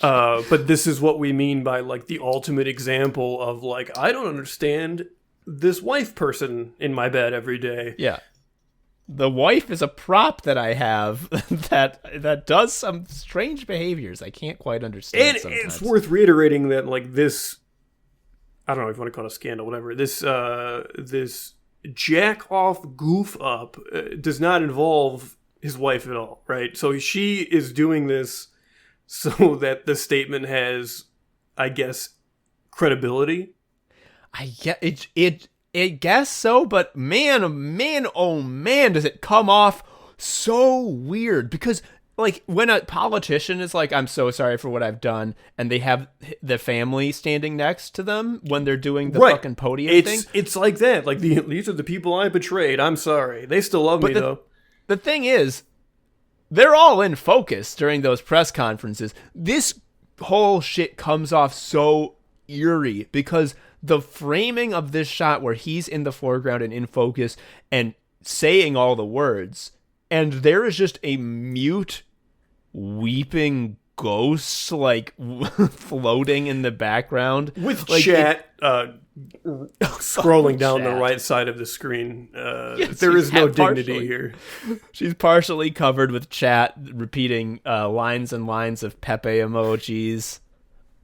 Speaker 2: But this is what we mean by like the ultimate example of like, I don't understand this wife person in my bed every day.
Speaker 1: Yeah. The wife is a prop that I have that does some strange behaviors I can't quite understand.
Speaker 2: And
Speaker 1: sometimes.
Speaker 2: It's worth reiterating that like this, I don't know if you want to call it a scandal, whatever. This jack off goof up does not involve his wife at all, right? So she is doing this so that the statement has, I guess, credibility.
Speaker 1: I get it guess so, but man, oh man, does it come off so weird. Because, like, when a politician is like, I'm so sorry for what I've done, and they have the family standing next to them when they're doing the fucking podium thing.
Speaker 2: It's like that. Like, these are the people I betrayed. I'm sorry. They still love me, though.
Speaker 1: The thing is, they're all in focus during those press conferences. This whole shit comes off so eerie because the framing of this shot where he's in the foreground and in focus and saying all the words, and there is just a mute weeping ghost like floating in the background
Speaker 2: with
Speaker 1: like
Speaker 2: chat scrolling down the right side of the screen.
Speaker 1: Yes,
Speaker 2: there is no dignity here.
Speaker 1: She's partially covered with chat repeating lines and lines of Pepe emojis.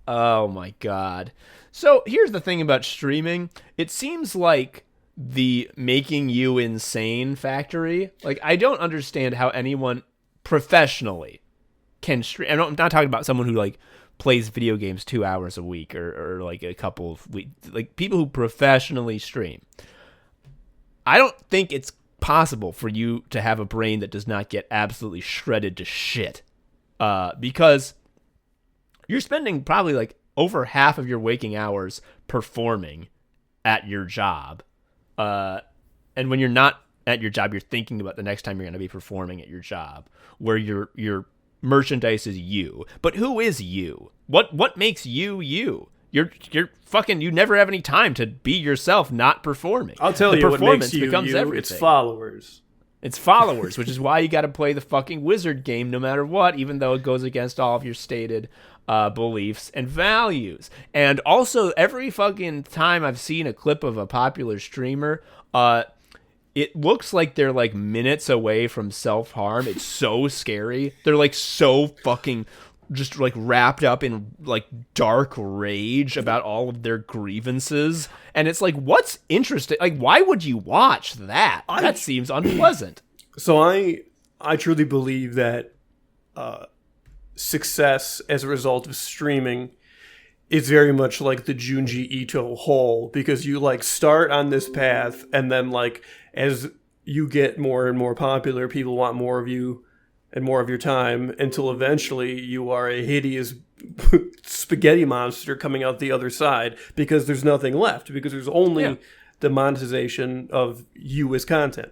Speaker 1: Oh my god. So here's the thing about streaming. It seems like the making you insane factory. Like, I don't understand how anyone professionally can stream. I'm not talking about someone who like plays video games 2 hours a week or like a couple of weeks. Like, people who professionally stream. I don't think it's possible for you to have a brain that does not get absolutely shredded to shit. Because you're spending probably like over half of your waking hours performing at your job. And when you're not at your job, you're thinking about the next time you're going to be performing at your job, where your merchandise is you. But who is you? What makes you you? You're fucking, you never have any time to be yourself not performing.
Speaker 2: I'll tell you what makes you you.
Speaker 1: Everything.
Speaker 2: It's followers.
Speaker 1: It's followers, which is why you got to play the fucking wizard game no matter what, even though it goes against all of your stated beliefs and values. And also, every fucking time I've seen a clip of a popular streamer, it looks like they're like minutes away from self-harm. It's so scary. They're like so fucking just like wrapped up in like dark rage about all of their grievances. And it's like, what's interesting? Like, why would you watch that? That seems unpleasant.
Speaker 2: So I truly believe that success as a result of streaming is very much like the Junji Ito hole, because you like start on this path and then like as you get more and more popular, people want more of you and more of your time until eventually you are a hideous spaghetti monster coming out the other side because there's nothing left, because there's only the monetization of you as content.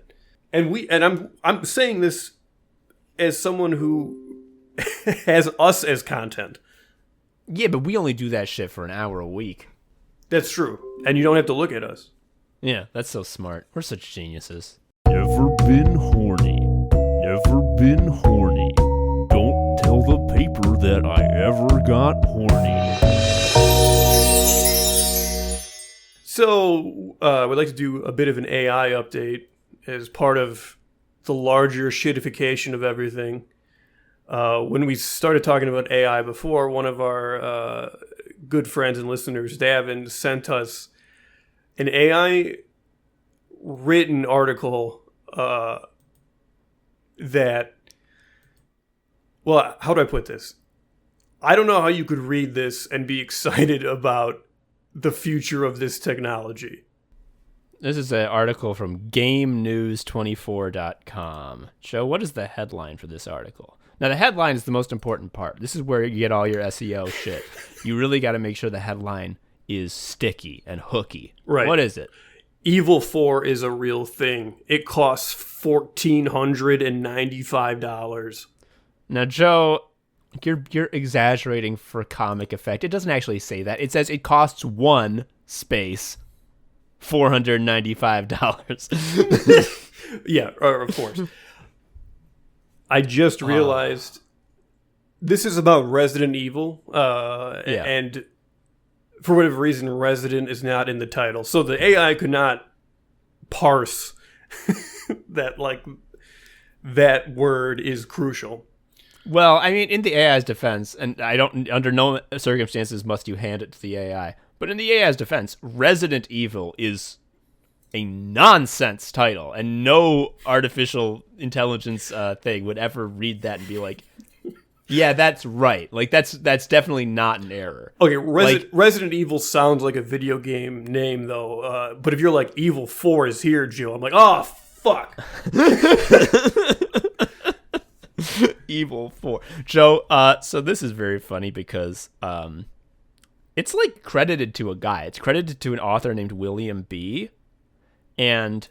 Speaker 2: And I'm saying this as someone who has us as content.
Speaker 1: Yeah, but we only do that shit for an hour a week.
Speaker 2: That's true. And you don't have to look at us.
Speaker 1: Yeah, that's so smart. We're such geniuses.
Speaker 3: Never been horny. Never been horny. Don't tell the paper that I ever got horny.
Speaker 2: So, we'd like to do a bit of an AI update as part of the larger shitification of everything. When we started talking about AI before, one of our good friends and listeners, Davin, sent us an AI written article that, well, how do I put this? I don't know how you could read this and be excited about the future of this technology.
Speaker 1: This is an article from GameNews24.com. Joe, what is the headline for this article? Now, the headline is the most important part. This is where you get all your SEO shit. You really got to make sure the headline is sticky and hooky.
Speaker 2: Right.
Speaker 1: What is it?
Speaker 2: Evil 4 is a real thing. It costs $1,495.
Speaker 1: Now, Joe, you're exaggerating for comic effect. It doesn't actually say that. It says it costs one space $495.
Speaker 2: Yeah, of course. I just realized this is about Resident Evil, and for whatever reason, Resident is not in the title. So the AI could not parse that, like, that word is crucial.
Speaker 1: Well, I mean, in the AI's defense, and I don't, under no circumstances must you hand it to the AI, but in the AI's defense, Resident Evil is a nonsense title, and no artificial intelligence thing would ever read that and be like, yeah, that's right. Like, that's definitely not an error.
Speaker 2: Okay, Resident Evil sounds like a video game name, though. But if you're like, Evil 4 is here, Joe, I'm like, oh, fuck.
Speaker 1: Evil 4. Joe, so this is very funny because it's like credited to a guy. It's credited to an author named William B. And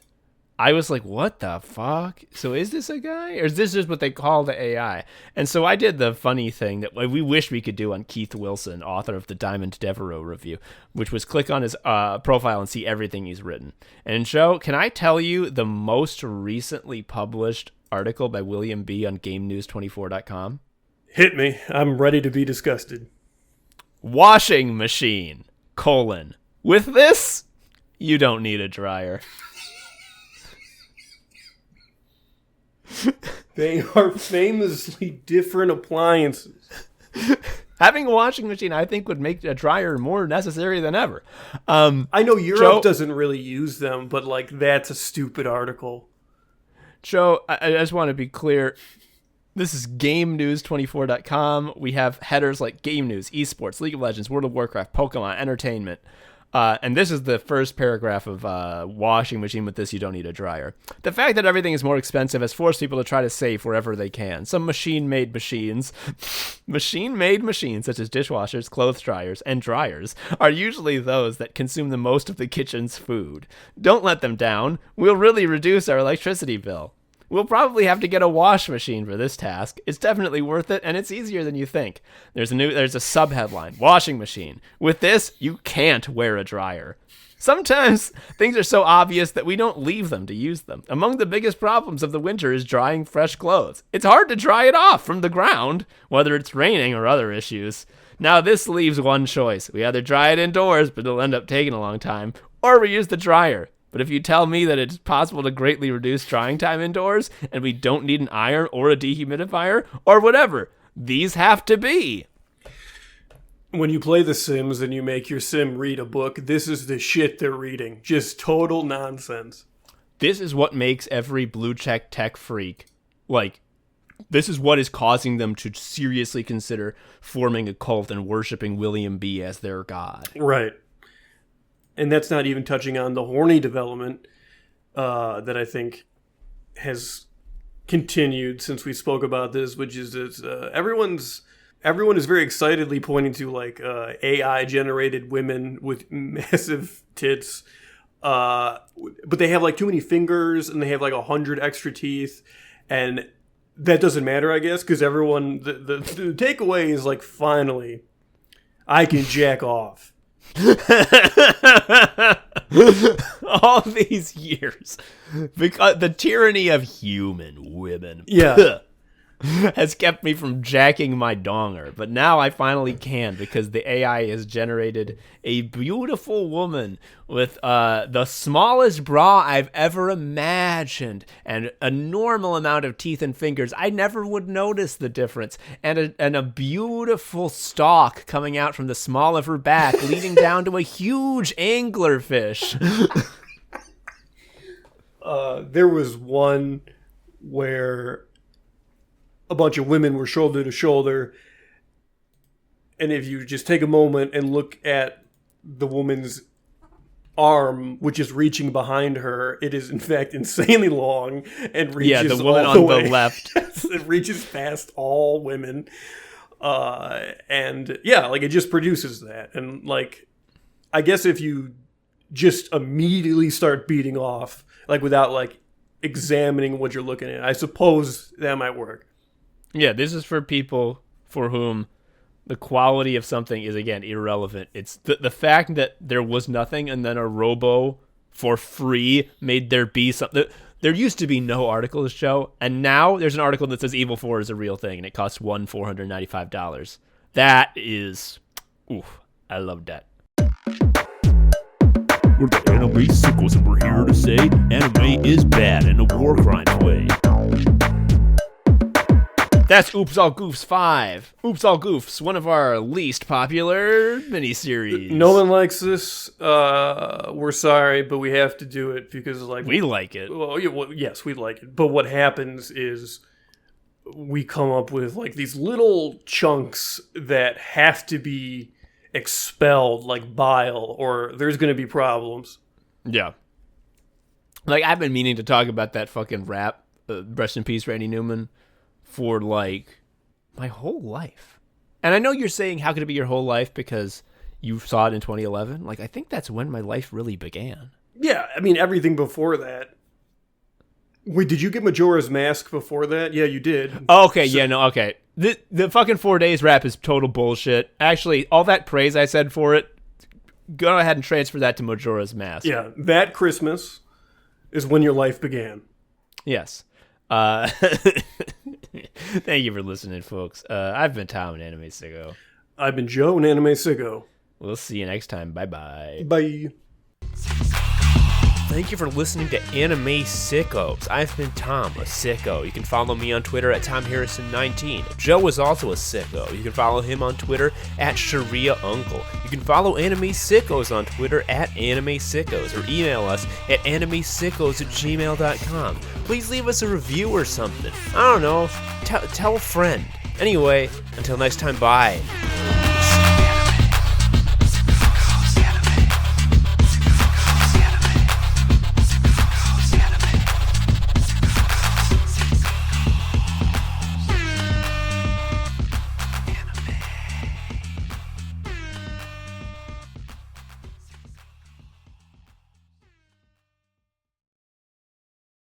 Speaker 1: I was like, what the fuck? So is this a guy? Or is this just what they call the AI? And so I did the funny thing that we wish we could do on Keith Wilson, author of the Diamond Devereaux Review, which was click on his profile and see everything he's written. And Joe, can I tell you the most recently published article by William B. on GameNews24.com?
Speaker 2: Hit me. I'm ready to be disgusted.
Speaker 1: Washing machine, : with this, you don't need a dryer.
Speaker 2: They are famously different appliances.
Speaker 1: Having a washing machine, I think, would make a dryer more necessary than ever.
Speaker 2: I know Europe
Speaker 1: Joe,
Speaker 2: doesn't really use them, but, like, that's a stupid article.
Speaker 1: Joe, I just want to be clear. This is GameNews24.com. We have headers like Game News, Esports, League of Legends, World of Warcraft, Pokemon, Entertainment. And this is the first paragraph of washing machine with this, you don't need a dryer. The fact that everything is more expensive has forced people to try to save wherever they can. Some machine-made machines such as dishwashers, clothes dryers, and dryers are usually those that consume the most of the kitchen's food. Don't let them down. We'll really reduce our electricity bill. We'll probably have to get a wash machine for this task. It's definitely worth it, and it's easier than you think. There's a sub-headline, washing machine. With this, you can't wear a dryer. Sometimes things are so obvious that we don't leave them to use them. Among the biggest problems of the winter is drying fresh clothes. It's hard to dry it off from the ground, whether it's raining or other issues. Now this leaves one choice. We either dry it indoors, but it'll end up taking a long time, or we use the dryer. But if you tell me that it's possible to greatly reduce drying time indoors, and we don't need an iron or a dehumidifier, or whatever, these have to be.
Speaker 2: When you play The Sims and you make your sim read a book, this is the shit they're reading. Just total nonsense.
Speaker 1: This is what makes every blue check tech freak. Like, this is what is causing them to seriously consider forming a cult and worshiping William B. as their god.
Speaker 2: Right. And that's not even touching on the horny development that I think has continued since we spoke about this, which is everyone is very excitedly pointing to like AI generated women with massive tits, but they have like too many fingers and they have like 100 extra teeth, and that doesn't matter, I guess, because everyone the takeaway is like, finally I can jack off.
Speaker 1: All these years, because the tyranny of human women.
Speaker 2: Yeah.
Speaker 1: Has kept me from jacking my donger, but now I finally can because the AI has generated a beautiful woman with the smallest bra I've ever imagined and a normal amount of teeth and fingers. I never would notice the difference, and a beautiful stalk coming out from the small of her back leading down to a huge anglerfish.
Speaker 2: There was one where a bunch of women were shoulder to shoulder, and if you just take a moment and look at the woman's arm, which is reaching behind her, it is in fact insanely long and reaches
Speaker 1: the woman
Speaker 2: all the
Speaker 1: on
Speaker 2: way.
Speaker 1: the left.
Speaker 2: It reaches past all women, and yeah, like it just produces that. And like, I guess if you just immediately start beating off, like without like examining what you're looking at, I suppose that might work.
Speaker 1: Yeah, this is for people for whom the quality of something is, again, irrelevant. It's the fact that there was nothing and then a robo for free made there be something. There used to be no article to show, and now there's an article that says Evil 4 is a real thing, and it costs $495. That is... Oof, I love that.
Speaker 3: We're the anime sickos, and we're here to say anime is bad in a war crimes way.
Speaker 1: That's Oops All Goofs 5. Oops All Goofs, one of our least popular miniseries.
Speaker 2: No one likes this. We're sorry, but we have to do it because, like,
Speaker 1: we like it.
Speaker 2: Well, yes, we like it. But what happens is we come up with like these little chunks that have to be expelled, like bile, or there's going to be problems.
Speaker 1: Yeah. Like, I've been meaning to talk about that fucking rap, rest in peace, Randy Newman, for like my whole life. And I know you're saying, how could it be your whole life? Because you saw it in 2011. Like, I think that's when my life really began.
Speaker 2: Yeah, I mean, everything before that. Wait, did you get Majora's Mask before that? Yeah, you did.
Speaker 1: Oh, okay, so, yeah, no, okay. The fucking 4 Days rap is total bullshit. Actually, all that praise I said for it, go ahead and transfer that to Majora's Mask.
Speaker 2: Yeah, that Christmas is when your life began.
Speaker 1: Yes. Thank you for listening, folks. I've been Tom, an Anime Sicko.
Speaker 2: I've been Joe, an Anime Sicko.
Speaker 1: We'll see you next time. Bye-bye.
Speaker 2: Bye.
Speaker 1: Thank you for listening to Anime Sickos. I've been Tom, a sicko. You can follow me on Twitter at TomHarrison19. Joe is also a sicko. You can follow him on Twitter at Sharia Uncle. You can follow Anime Sickos on Twitter at Anime Sickos, or email us at animesickos@gmail.com. Please leave us a review or something. I don't know. Tell a friend. Anyway, until next time, bye.